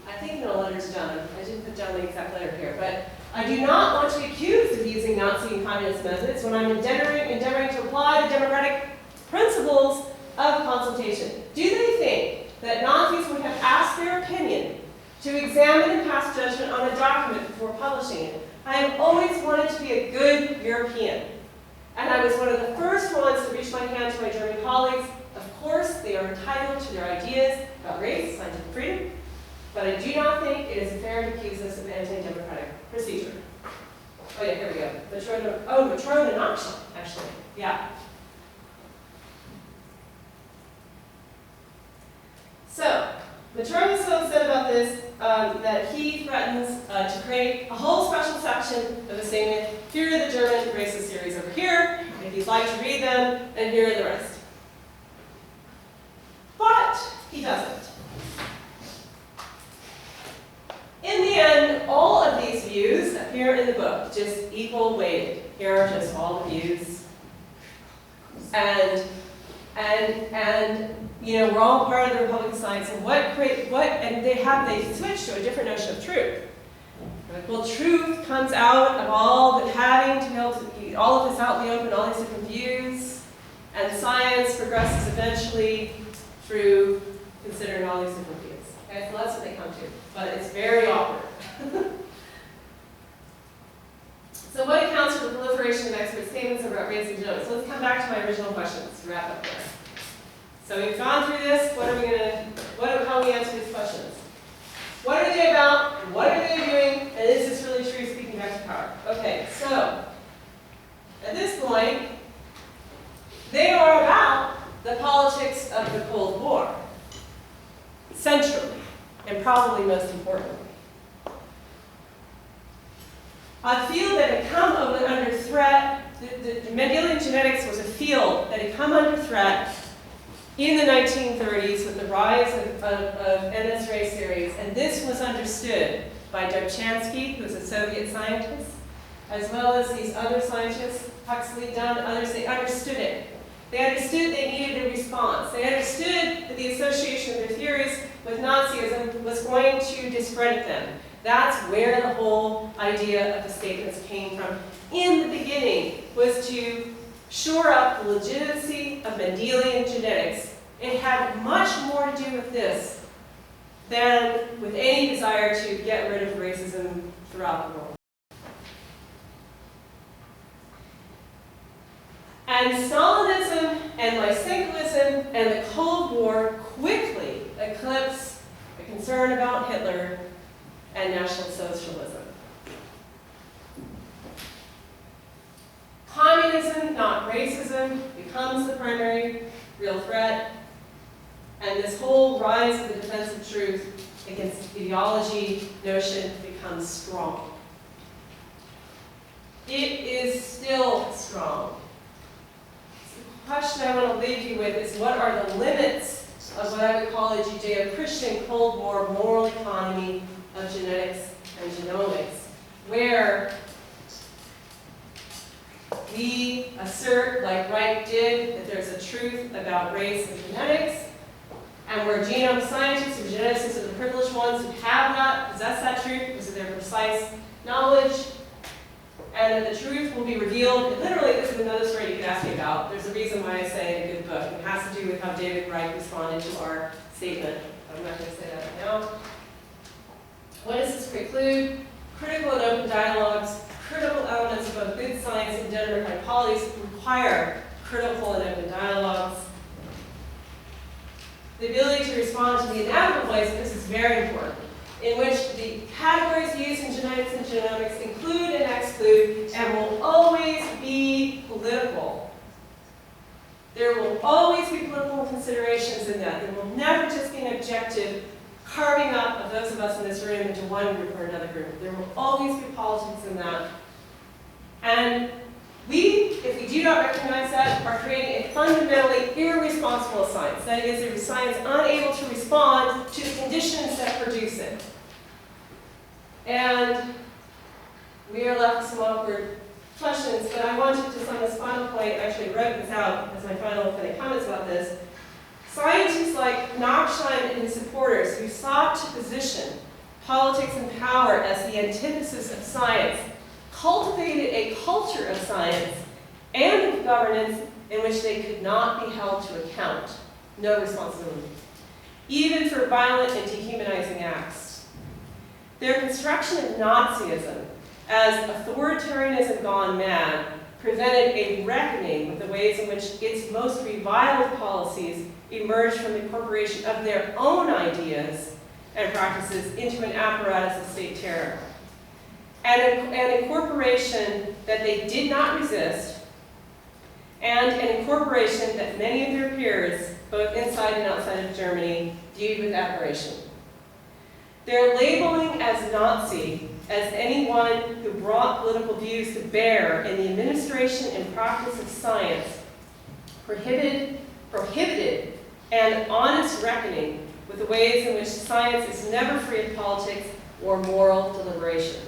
I think no letter's done. I didn't put down the exact letter here, but I do not want to be accused of using Nazi and communist methods when I'm endeavoring to apply the democratic principles of consultation. Do they think that Nazis would have asked their opinion to examine and pass judgment on a document before publishing it? I have always wanted to be a good European, and I was one of the first ones to reach my hand to my German colleagues. Of course, they are entitled to their ideas about race, scientific freedom, but I do not think it is fair to accuse us of anti-democratic procedure. Oh yeah, here we go. Matrona Naksha, actually. Yeah. So, Matrona said about this that he threatens to create a whole special section of the statement. Here are the German racist theories over here, if you'd like to read them, and here are the rest. But he doesn't. In the end, all of these views appear in the book, just equal weighted. Here are just all the views. And you know, we're all part of the Republic of Science, and they switch to a different notion of truth. Like, well, truth comes out of all the having to be able to be all of this out in the open, all these different views, and science progresses eventually through considering all these different views. Okay, so that's what they come to, but it's very awkward. So what accounts for the proliferation of expert statements about race and genomics? So let's come back to my original questions to wrap up there. So we've gone through this. How do we answer these questions? What are they about? What are they doing? And is this really true, speaking back to power? Okay, so at this point, they are about the politics of the Cold War, centrally, and probably most importantly. A field that had come under threat, the Mendelian genetics was a field that had come under threat in the 1930s with the rise of NS race theories, and this was understood by Dobzhansky, who was a Soviet scientist, as well as these other scientists, Huxley, Dunn, others. They understood it. They understood they needed a response. They understood that the association of their theories with Nazism was going to discredit them. That's where the whole idea of the statements came from. In the beginning, was to shore up the legitimacy of Mendelian genetics. It had much more to do with this than with any desire to get rid of racism throughout the world. And Stalinism and Lysenkoism and the Cold War quickly eclipsed the concern about Hitler and National Socialism. Communism, not racism, becomes the primary real threat, and this whole rise of the defense of truth against ideology notion becomes strong. It is still strong. The question I want to leave you with is, what are the limits of what I would call a Judeo-Christian Cold War moral economy of genetics and genomics, where we assert, like Wright did, that there's a truth about race and genetics, and where genome scientists or geneticists are the privileged ones who have not possessed that truth because of their precise knowledge, and that the truth will be revealed. And literally, this is another story you could ask me about. There's a reason why I say a good book. It has to do with how David Wright responded to our statement. I'm not going to say that right now. What does this preclude? Critical and open dialogues, critical elements of both good science and democratic policies require critical and open dialogues. The ability to respond to the inevitable ways, this is very important, in which the categories used in genetics and genomics include and exclude and will always be political. There will always be political considerations in that. There will never just be an objective carving up of those of us in this room into one group or another group. There will always be politics in that. And we, if we do not recognize that, are creating a fundamentally irresponsible science. That is, a science unable to respond to the conditions that produce it. And we are left with some awkward questions, but I wanted to, on this final point, actually wrote this out as my final kind of comments about this. Scientists like Nachshine and his supporters who sought to position politics and power as the antithesis of science cultivated a culture of science and of governance in which they could not be held to account, no responsibility, even for violent and dehumanizing acts. Their construction of Nazism as authoritarianism gone mad prevented a reckoning with the ways in which its most reviled policies emerged from the incorporation of their own ideas and practices into an apparatus of state terror. And an incorporation that they did not resist, and an incorporation that many of their peers, both inside and outside of Germany, viewed with admiration. Their labeling as Nazi as anyone who brought political views to bear in the administration and practice of science prohibited an honest reckoning with the ways in which science is never free of politics or moral deliberation.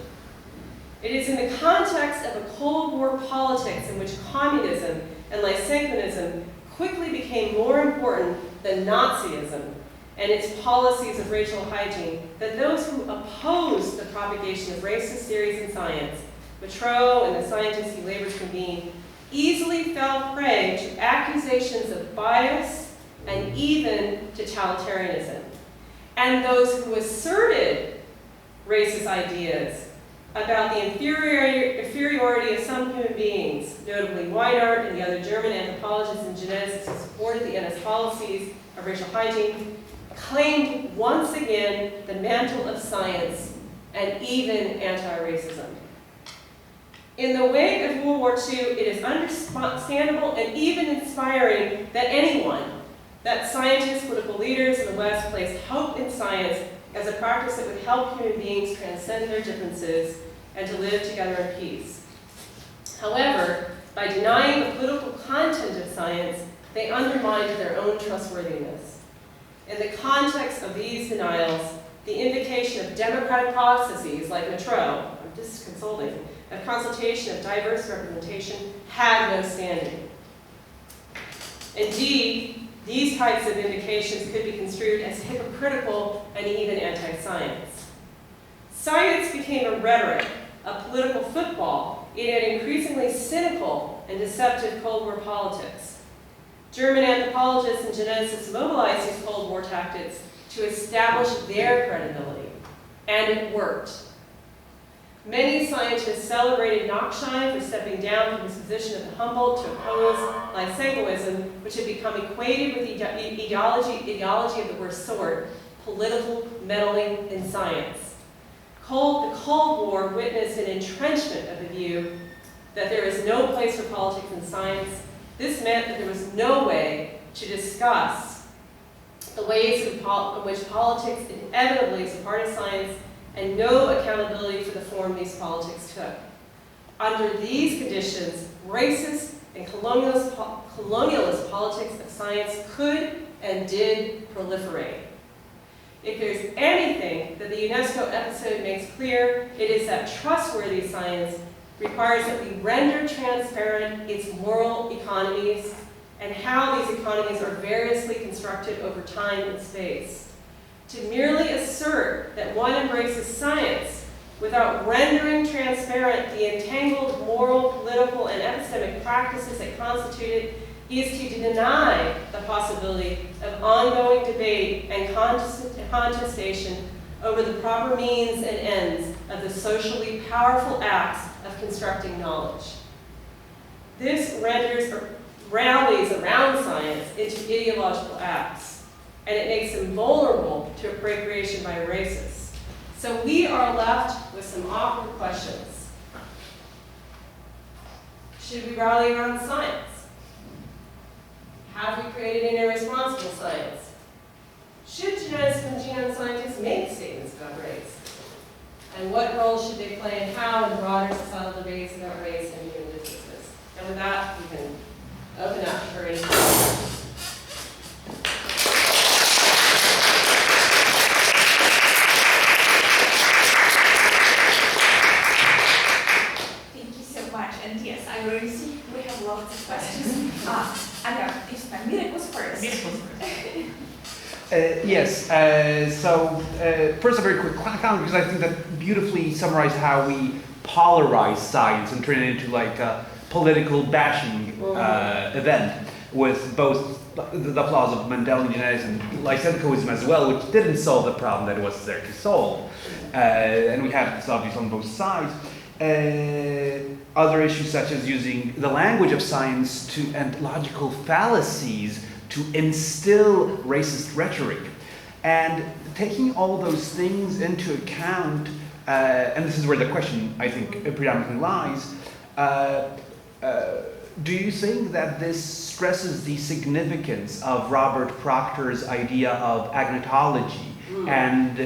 It is in the context of a Cold War politics in which communism and Lysenkoism quickly became more important than Nazism and its policies of racial hygiene that those who opposed the propagation of racist theories in science, Matroh and the scientists he labored to convene, easily fell prey to accusations of bias and even totalitarianism. And those who asserted racist ideas about the inferiority of some human beings, notably Weinert and the other German anthropologists and geneticists who supported the NS policies of racial hygiene, claimed once again the mantle of science and even anti-racism. In the wake of World War II, it is understandable and even inspiring that anyone, that scientists, political leaders in the West placed hope in science as a practice that would help human beings transcend their differences and to live together in peace. However, by denying the political content of science, they undermined their own trustworthiness. In the context of these denials, the invocation of democratic processes like Matroh, I'm just consulting, of consultation of diverse representation had no standing. Indeed, these types of invocations could be construed as hypocritical and even anti-science. Science became a rhetoric, a political football in an increasingly cynical and deceptive Cold War politics. German anthropologists and geneticists mobilized these Cold War tactics to establish their credibility, and it worked. Many scientists celebrated Nachshine for stepping down from his position at Humboldt to oppose Lysenkoism, which had become equated with ideology of the worst sort, political meddling in science. The Cold War witnessed an entrenchment of the view that there is no place for politics in science. This meant that there was no way to discuss the ways in which politics inevitably is a part of science, and no accountability for the form these politics took. Under these conditions, racist and colonialist politics of science could and did proliferate. If there's anything that the UNESCO episode makes clear, it is that trustworthy science requires that we render transparent its moral economies and how these economies are variously constructed over time and space. To merely assert that one embraces science without rendering transparent the entangled moral, political, and epistemic practices that constitute it is to deny the possibility of ongoing debate and contestation over the proper means and ends of the socially powerful acts of constructing knowledge. This rallies around science into ideological acts, and it makes them vulnerable to appropriation by racists. So we are left with some awkward questions. Should we rally around science? Have we created an irresponsible science? Should geneticists and genome scientists make statements about race? And what role should they play and how in broader societal debates about race and human differences? And with that, we can open up for any questions. Thank you so much. And yes, I already see we have lots of questions. Anna, if Mira was first. Yes, was first. Yes, first a very quick comment, because I think that beautifully summarized how we polarize science and turn it into like a political bashing event, with both the flaws of Mendelian genetics and lysenkoism as well, which didn't solve the problem that it was there to solve. And we have this obviously on both sides. Other issues such as using the language of science and logical fallacies to instill racist rhetoric. And taking all those things into account, and this is where the question, I think, predominantly lies, do you think that this stresses the significance of Robert Proctor's idea of agnotology? And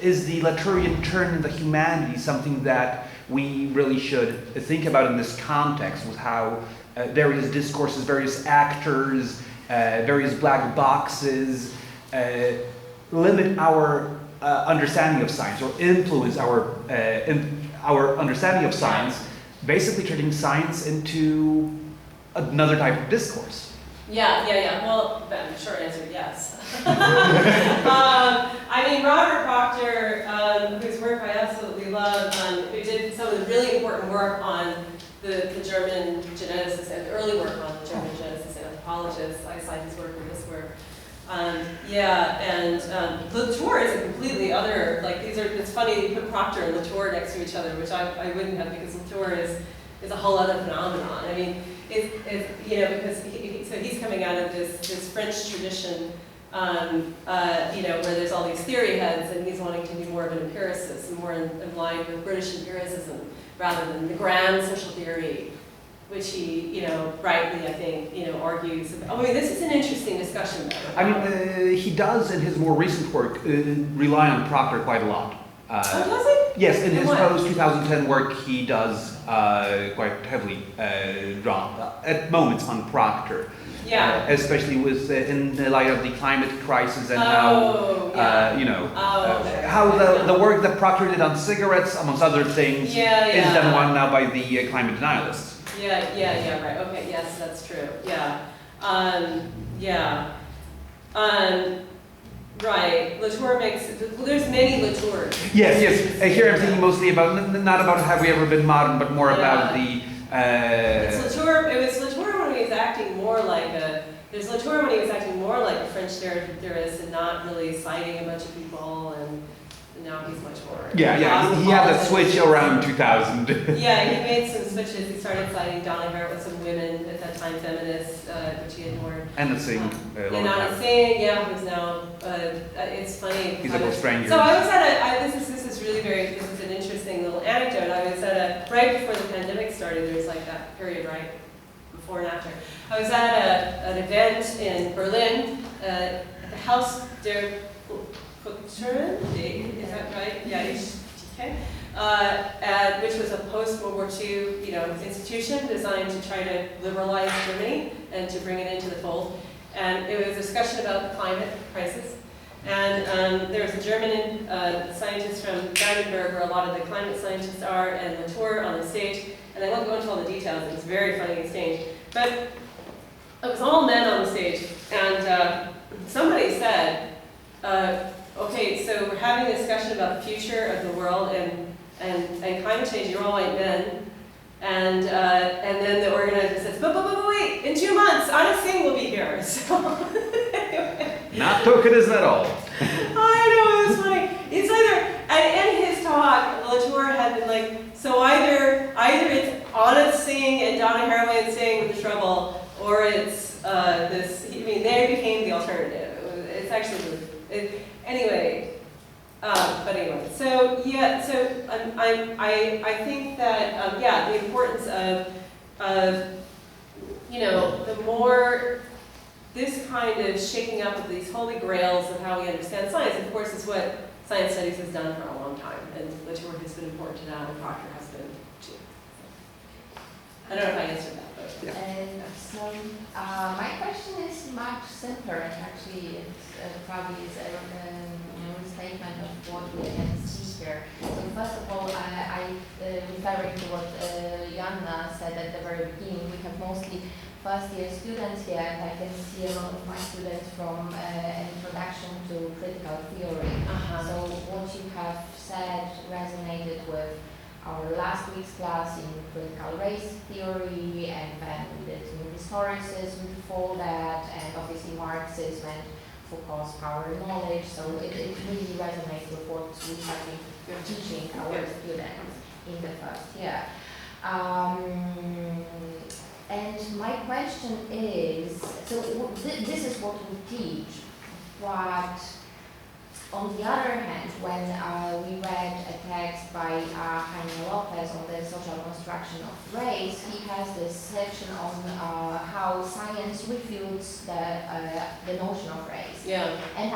is the Latourian turn in the humanities something that we really should think about in this context, with how various discourses, various actors, various black boxes limit our understanding of science, or influence our understanding of science, basically turning science into another type of discourse? Yeah. Well, the short answer, yes. I mean, Robert Proctor, whose work I absolutely love, who did some of the really important work on the German geneticists, and early work on the German geneticists and anthropologists. I cite his work in this work. Latour is a completely other, it's funny you put Proctor and Latour next to each other, which I wouldn't have, because Latour is a whole other phenomenon. I mean, because he's coming out of this French tradition, where there's all these theory heads, and he's wanting to be more of an empiricist, and more in line with British empiricism, rather than the grand social theory, which he, rightly, I think, argues. I mean, this is an interesting discussion, though. I mean, he does, in his more recent work, rely on Proctor quite a lot. Does he? Yes, in his post-2010 work, he does quite heavily draw, at moments, on Proctor. Yeah. Especially in the light of the climate crisis, and how the work that Proctor did on cigarettes, amongst other things, is done now by the climate denialists. Yeah, right. Okay, yes, that's true. Right. Latour there's many Latours. Yes. Here I'm thinking mostly about, not about have we ever been modern, but more about the... It's Latour, it was Latour when he was acting more like a French theorist, and not really citing a bunch of people, and now he's much more... He had that switch around 2000. Yeah, he made some switches. He started citing Donna Hart with some women, at that time feminists, which he ignored. And the Singh. Anna Singh, who's now, it's funny. He's a stranger. So I was at this is an interesting little anecdote. I was right before the pandemic started, there was like that period, right, before and after. I was at an event in Berlin, at the Haus der Kulturen, is that right? Yeah, okay. Which was a post-World War II, institution designed to try to liberalize Germany and to bring it into the fold. And it was a discussion about the climate crisis. And there was a German scientist from Brandenburg, where a lot of the climate scientists are, and Latour on the stage. And I won't go into all the details. It was a very funny exchange. But it was all men on the stage, and somebody said, okay, so we're having a discussion about the future of the world and climate change. You're all white men, and then the organizer says, but wait, in 2 months, Anna Singh will be here. So not tokenism at all. I know, it was funny. It's either, and in his talk, Latour had been like, so either it's Anna Singh and Donna Haraway Singh with the trouble, or it's they became the alternative. It's actually, anyway, but Yeah, so I think that, yeah, the importance of, you know, the more this kind of shaking up of these holy grails of how we understand science, of course, is what science studies has done for a long time, and Latour has been important to that, and Proctor has been too. I don't know if I answered that, but. My question is much simpler, and actually it probably is a restatement of what we can see here. So first of all, I referring to what Joanna said at the very beginning, we have mostly first-year students here, and I can see a lot of my students from an introduction to critical theory. So what you have said resonated with our last week's class in critical race theory, and then we did new historicism before that, and obviously Marxism and Foucault's power and knowledge. So it really resonates with what we have been teaching our students in the first year. And my question is, so this is what we teach, but on the other hand, when we read a text by Jaime Lopez on the social construction of race, he has this section on how science refutes the notion of race. Yeah. And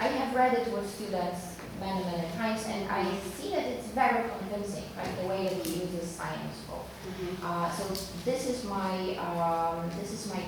I have read it with students many times, and I see that it's very convincing, right, the way that he uses science for. So this is my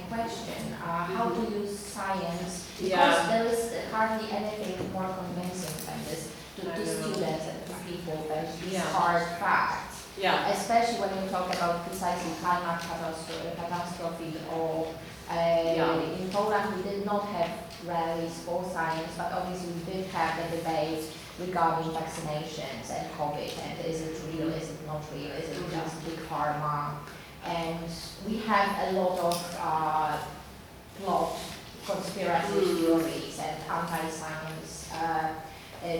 question: how to use science, because there is hardly anything more convincing than this to students and to people than these hard facts. Yeah. Especially when you talk about precisely climate catastrophe or in Poland we did not have rallies for science, but obviously we did have the debate regarding vaccinations and COVID, and is it real, is it not real, is it just big pharma? And we have a lot of plot conspiracy theories and anti-science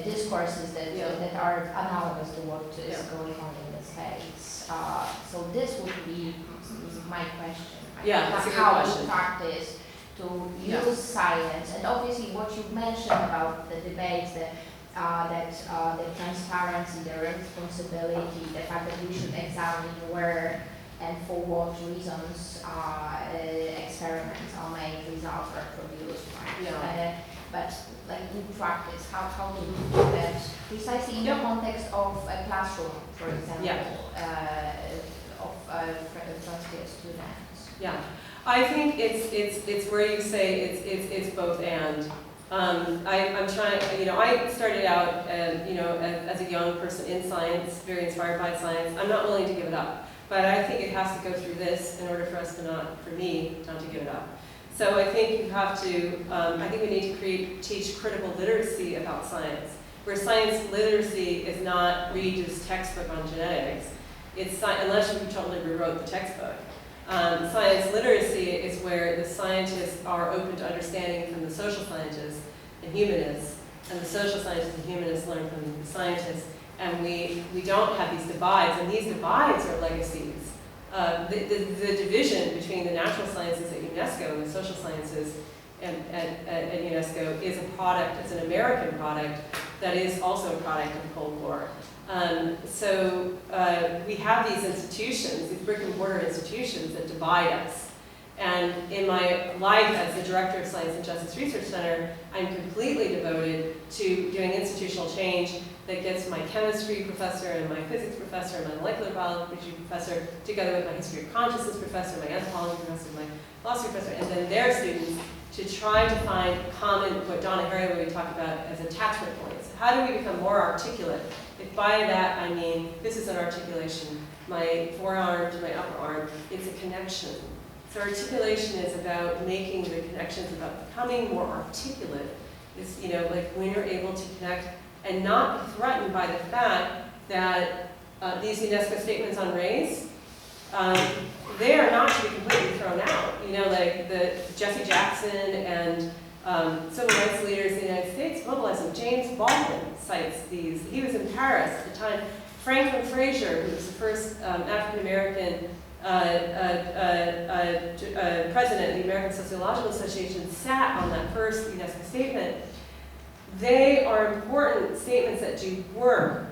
discourses that are analogous to what is going on in the States. So this would be my question. Right? Yeah, that's a good how question. to practice to use science, and obviously what you mentioned about the debates, the transparency, the responsibility, the fact that we should examine where and for what reasons experiments are made, results are produced. Right? But like in practice, how to do that precisely in the context of a classroom, for example, of first-year students. Yeah, I think it's where you say it's both and. I'm trying, you know, I started out, as a young person in science, very inspired by science. I'm not willing to give it up, but I think it has to go through this in order for us to for me not to give it up. So I think you have to, I think we need to teach critical literacy about science, where science literacy is not read this textbook on genetics. It's unless you totally rewrote the textbook. Science literacy is where the scientists are open to understanding from the social scientists and humanists, and the social scientists and humanists learn from the scientists, and we don't have these divides, and these divides are legacies. The division between the natural sciences at UNESCO and the social sciences at UNESCO is a product, it's an American product that is also a product of the Cold War. So we have these institutions, these brick and mortar institutions that divide us. And in my life as the director of Science and Justice Research Center, I'm completely devoted to doing institutional change that gets my chemistry professor and my physics professor and my molecular biology professor, together with my history of consciousness professor, my anthropology professor, my philosophy professor, and then their students, to try to find common, what Donna Haraway would talk about as attachment points. How do we become more articulate? If by that I mean, this is an articulation, my forearm to my upper arm, it's a connection. So articulation is about making the connections, about becoming more articulate. It's, like when you're able to connect and not be threatened by the fact that these UNESCO statements on race, they are not to be completely thrown out. Like the Jesse Jackson and civil rights leaders in the United States mobilized them. James Baldwin cites these. He was in Paris at the time. Franklin Frazier, who was the first African-American president of the American Sociological Association, sat on that first UNESCO statement. They are important statements that do work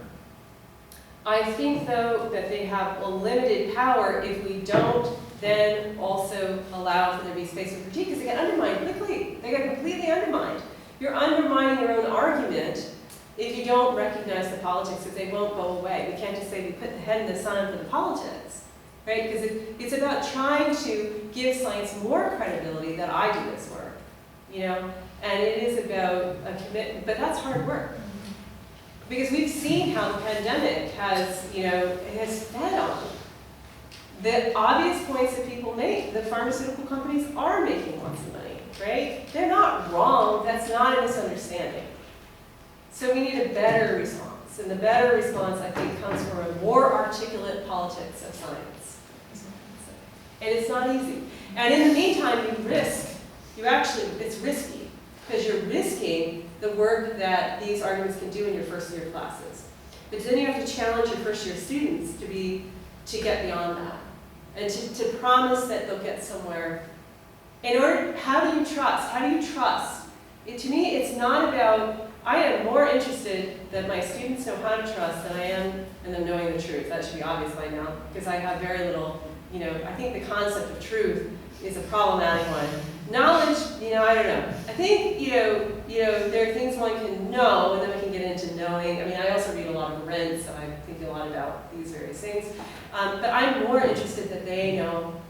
I think, though, that they have a limited power if we don't then also allow for there to be space for critique, because they get undermined quickly. They get completely undermined. You're undermining your own argument if you don't recognize the politics, because they won't go away. We can't just say we put the head in the sun for the politics, right? Because it's about trying to give science more credibility that I do this work, you know? And it is about a commitment, but that's hard work. Because we've seen how the pandemic has, you know, it has fed on the obvious points that people make. The pharmaceutical companies are making lots of money, right? They're not wrong. That's not a misunderstanding. So we need a better response. And the better response, I think, comes from a more articulate politics of science. And it's not easy. And in the meantime, it's risky, because you're risking the work that these arguments can do in your first year classes. But then you have to challenge your first year students to get beyond that. And to promise that they'll get somewhere. How do you trust? How do you trust? To me, it's not about, I am more interested that my students know how to trust than I am in them knowing the truth. That should be obvious by now, because I have very little, you know, I think the concept of truth is a problematic one. Knowledge, you know, I don't know. I think, you know, there are things one can know, and then we can get into knowing. I mean, I also read a lot of Rent, so I think a lot about these various things. But I'm more interested that they know,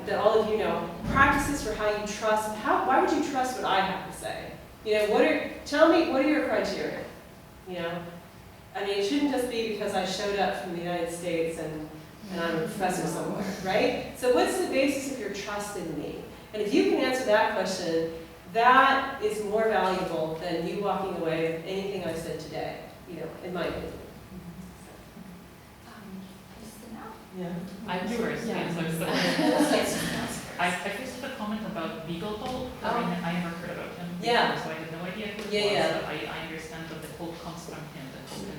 that all of you know, practices for how you trust. Why would you trust what I have to say? You know, tell me, what are your criteria? You know, I mean, it shouldn't just be because I showed up from the United States and I'm a professor somewhere, right? So what's the basis of your trust in me? And if you can answer that question, that is more valuable than you walking away with anything I've said today, you know, in my opinion. Yeah. I'm curious. Yeah. I first had a comment about Beagle. I never heard about him before, Yeah. so I had no idea who it was. Yeah. But I understand that the quote comes from him.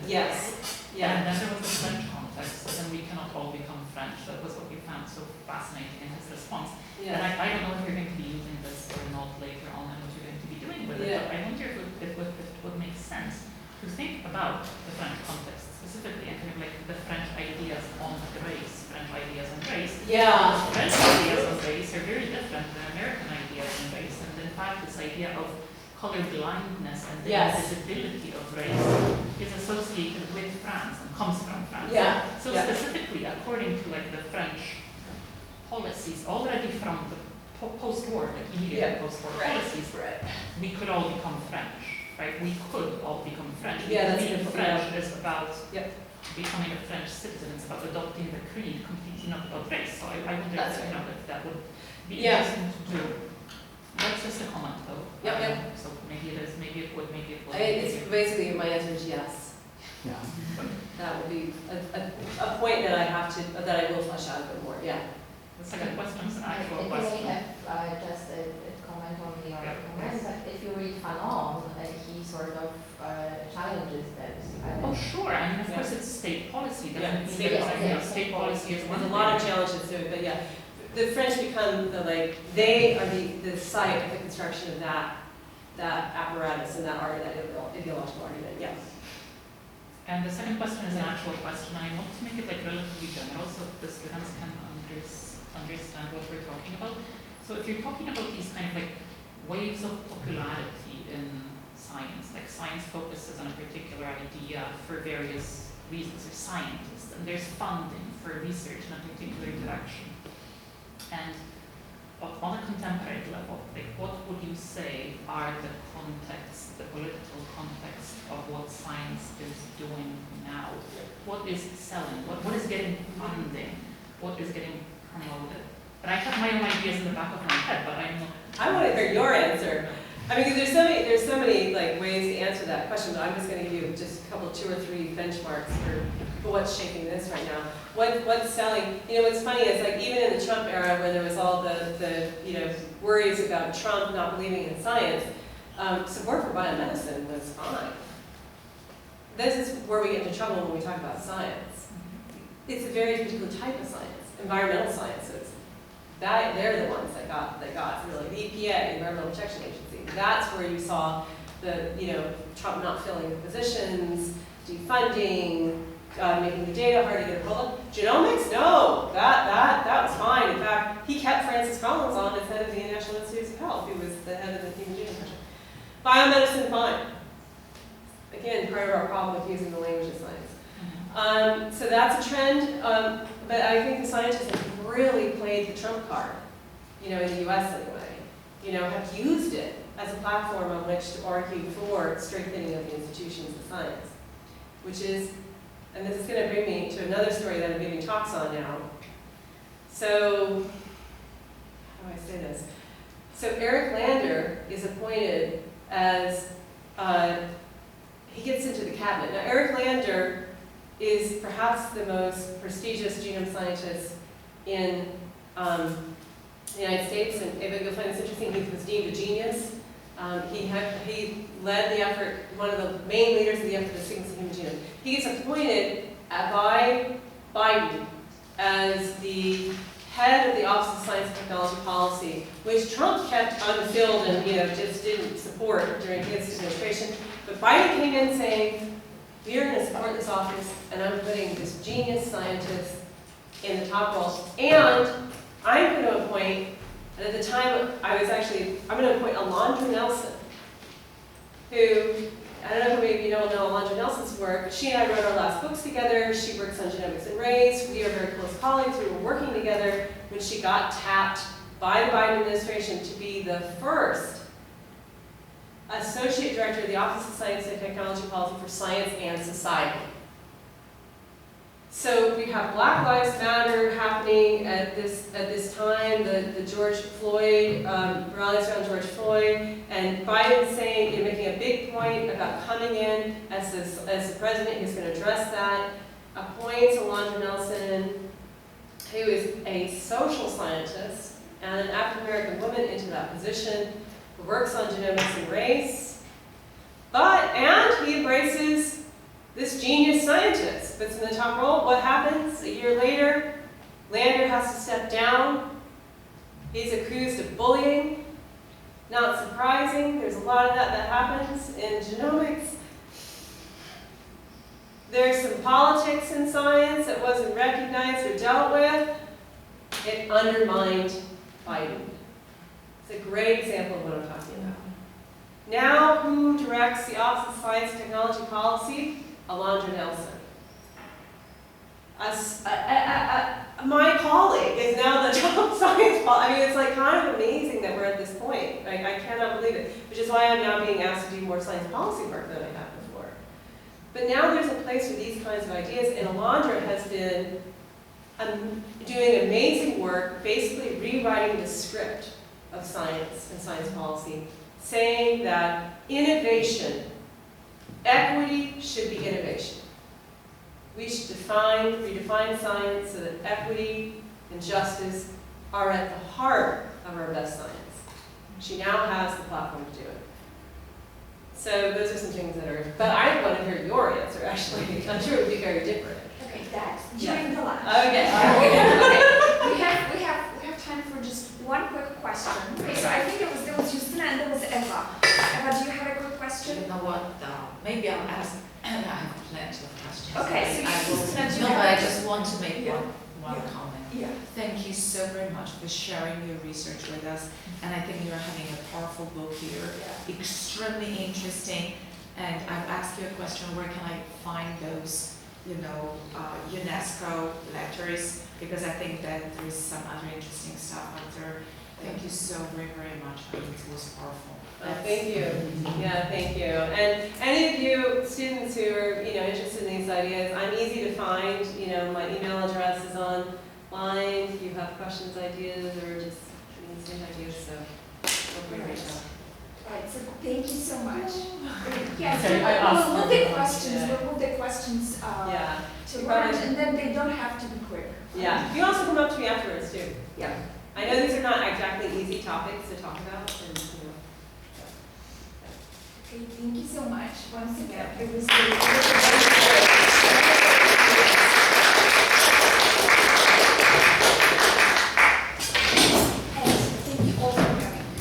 Yes. Yeah. And then there was the French context, and we cannot all become French. That was what we found so fascinating in his response. Yeah. And I don't know if you're going to be using this or not later on and what you're going to be doing with it, but I wonder if it would make sense to think about the French context specifically and kind of like the French ideas on race, French ideas on race. Yeah. French ideas on race are very different than American ideas on race, and in fact this idea of color blindness and the invisibility of race is associated with France and comes from France. Yeah. So specifically, according to like the French policies, already from the post-war, like immediate post-war policies, we could all become French, right? We could all become French. Yeah, that's being French is about becoming a French citizen. It's about adopting the creed, completely not about race. So I wonder if that would be interesting to do. That's just a comment, though. So maybe it is, maybe it would. It's basically, my answer is yes. Yeah. That would be a point that I will flesh out a bit more. Yeah. The second question is an actual If question. I have just a comment on the argument, but if you read Fanon, he sort of challenges that. Oh, sure. I mean, of course, it's state policy. State policy is one There's a lot of challenges to it, but yeah. The French become they are the site of the construction of that apparatus and that ideological argument. Yeah. And the second question is an actual question. I want to make it like relatively general so the students can understand what we're talking about. So if you're talking about these kind of like waves of popularity in science, like science focuses on a particular idea for various reasons, there's scientists, and there's funding for research in a particular direction. And on a contemporary level, like what would you say are the contexts, the political context of what science is doing now? What is selling? What is getting funding? What is getting promoted? And I have my own ideas in the back of my head, but I'm not. I want to hear your answer. I mean, because there's so many like ways to answer that question, but I'm just going to give you just a couple, 2 or 3 benchmarks for what's shaping this right now. What's selling? You know, what's funny is like even in the Trump era, where there was all the worries about Trump not believing in science, support for biomedicine was fine. This is where we get into trouble when we talk about science. It's a very particular type of science, environmental sciences. They're the ones that got really the EPA, Environmental Protection Agency. That's where you saw the Trump not filling the positions, defunding, making the data hard to get a hold of. Genomics, no, that was fine. In fact, he kept Francis Collins on as head of the National Institutes of Health, who was the head of the Human Genome Project. Biomedicine, fine. Again, part of our problem with using the language of science. So that's a trend, but I think the scientists have really played the trump card, in the US anyway, have used it as a platform on which to argue for strengthening of the institutions of science, which is, and this is going to bring me to another story that I'm giving talks on now. So, how do I say this? So Eric Lander is appointed as, he gets into the cabinet. Now Eric Lander is perhaps the most prestigious genome scientist in the United States, and you'll find this interesting, he was deemed a genius. He led the effort, one of the main leaders of the effort to sequence the human genome. He gets appointed by Biden as the head of the Office of Science and Technology Policy, which Trump kept unfilled and just didn't support during his administration. But Biden came in saying, "We're going to support this office, and I'm putting this genius scientist in the top role, and I'm going to appoint." And at the time, I'm going to appoint Alondra Nelson, who, I don't know how many of you know Alondra Nelson's work. She and I wrote our last books together. She works on genomics and race. We are very close colleagues. We were working together when she got tapped by the Biden administration to be the first Associate Director of the Office of Science and Technology Policy for Science and Society. So we have Black Lives Matter happening at this time, the George Floyd, rallies around George Floyd, and Biden saying, making a big point about coming in as the president who's going to address that, appoints Alondra Nelson, who is a social scientist and an African-American woman, into that position, who works on genomics and race, and he embraces this genius scientist that's in the top role. What happens a year later? Lander has to step down. He's accused of bullying. Not surprising, there's a lot of that happens in genomics. There's some politics in science that wasn't recognized or dealt with. It undermined Biden. It's a great example of what I'm talking about. Now, who directs the Office of Science and Technology Policy? Alondra Nelson. My colleague is now the top science policy. It's like kind of amazing that we're at this point. I cannot believe it, which is why I'm now being asked to do more science policy work than I have before. But now there's a place for these kinds of ideas, and Alondra has been doing amazing work, basically rewriting the script of science and science policy, saying that innovation, equity should be innovation. We should redefine science so that equity and justice are at the heart of our best science. She now has the platform to do it. So those are some things that are, but I want to hear your answer, actually. I'm sure it would be very different. Okay, that's during the lunch. Okay. Okay. We have time for just one quick question. Okay, so I think there was Justina and there was Eva. Eva, do you have a quick question? You know what? Maybe I'll ask. I have plenty of questions. Okay, so Justina, do you No, but have I just want to make one Yeah. comment. Yeah. Thank you so very much for sharing your research with us. And I think you're having a powerful book here, extremely interesting. And I've asked you a question, where can I find those, UNESCO letters? Because I think that there's some other interesting stuff out there. Thank you so very, very much. I think it was powerful. Thank you. Yeah, thank you. And any of you students who are, interested in these ideas, I'm easy to find. My email address is online. If you have questions, ideas, or just same ideas, so feel free to reach out. Right, so thank you so much. Yes, Okay, we'll take questions. We'll take questions to You lunch, probably- and then they don't have to be quick. Yeah. You can also come up to me afterwards too. Yeah. I know these are not exactly easy topics to talk about, and Okay, thank you so much once again. It was really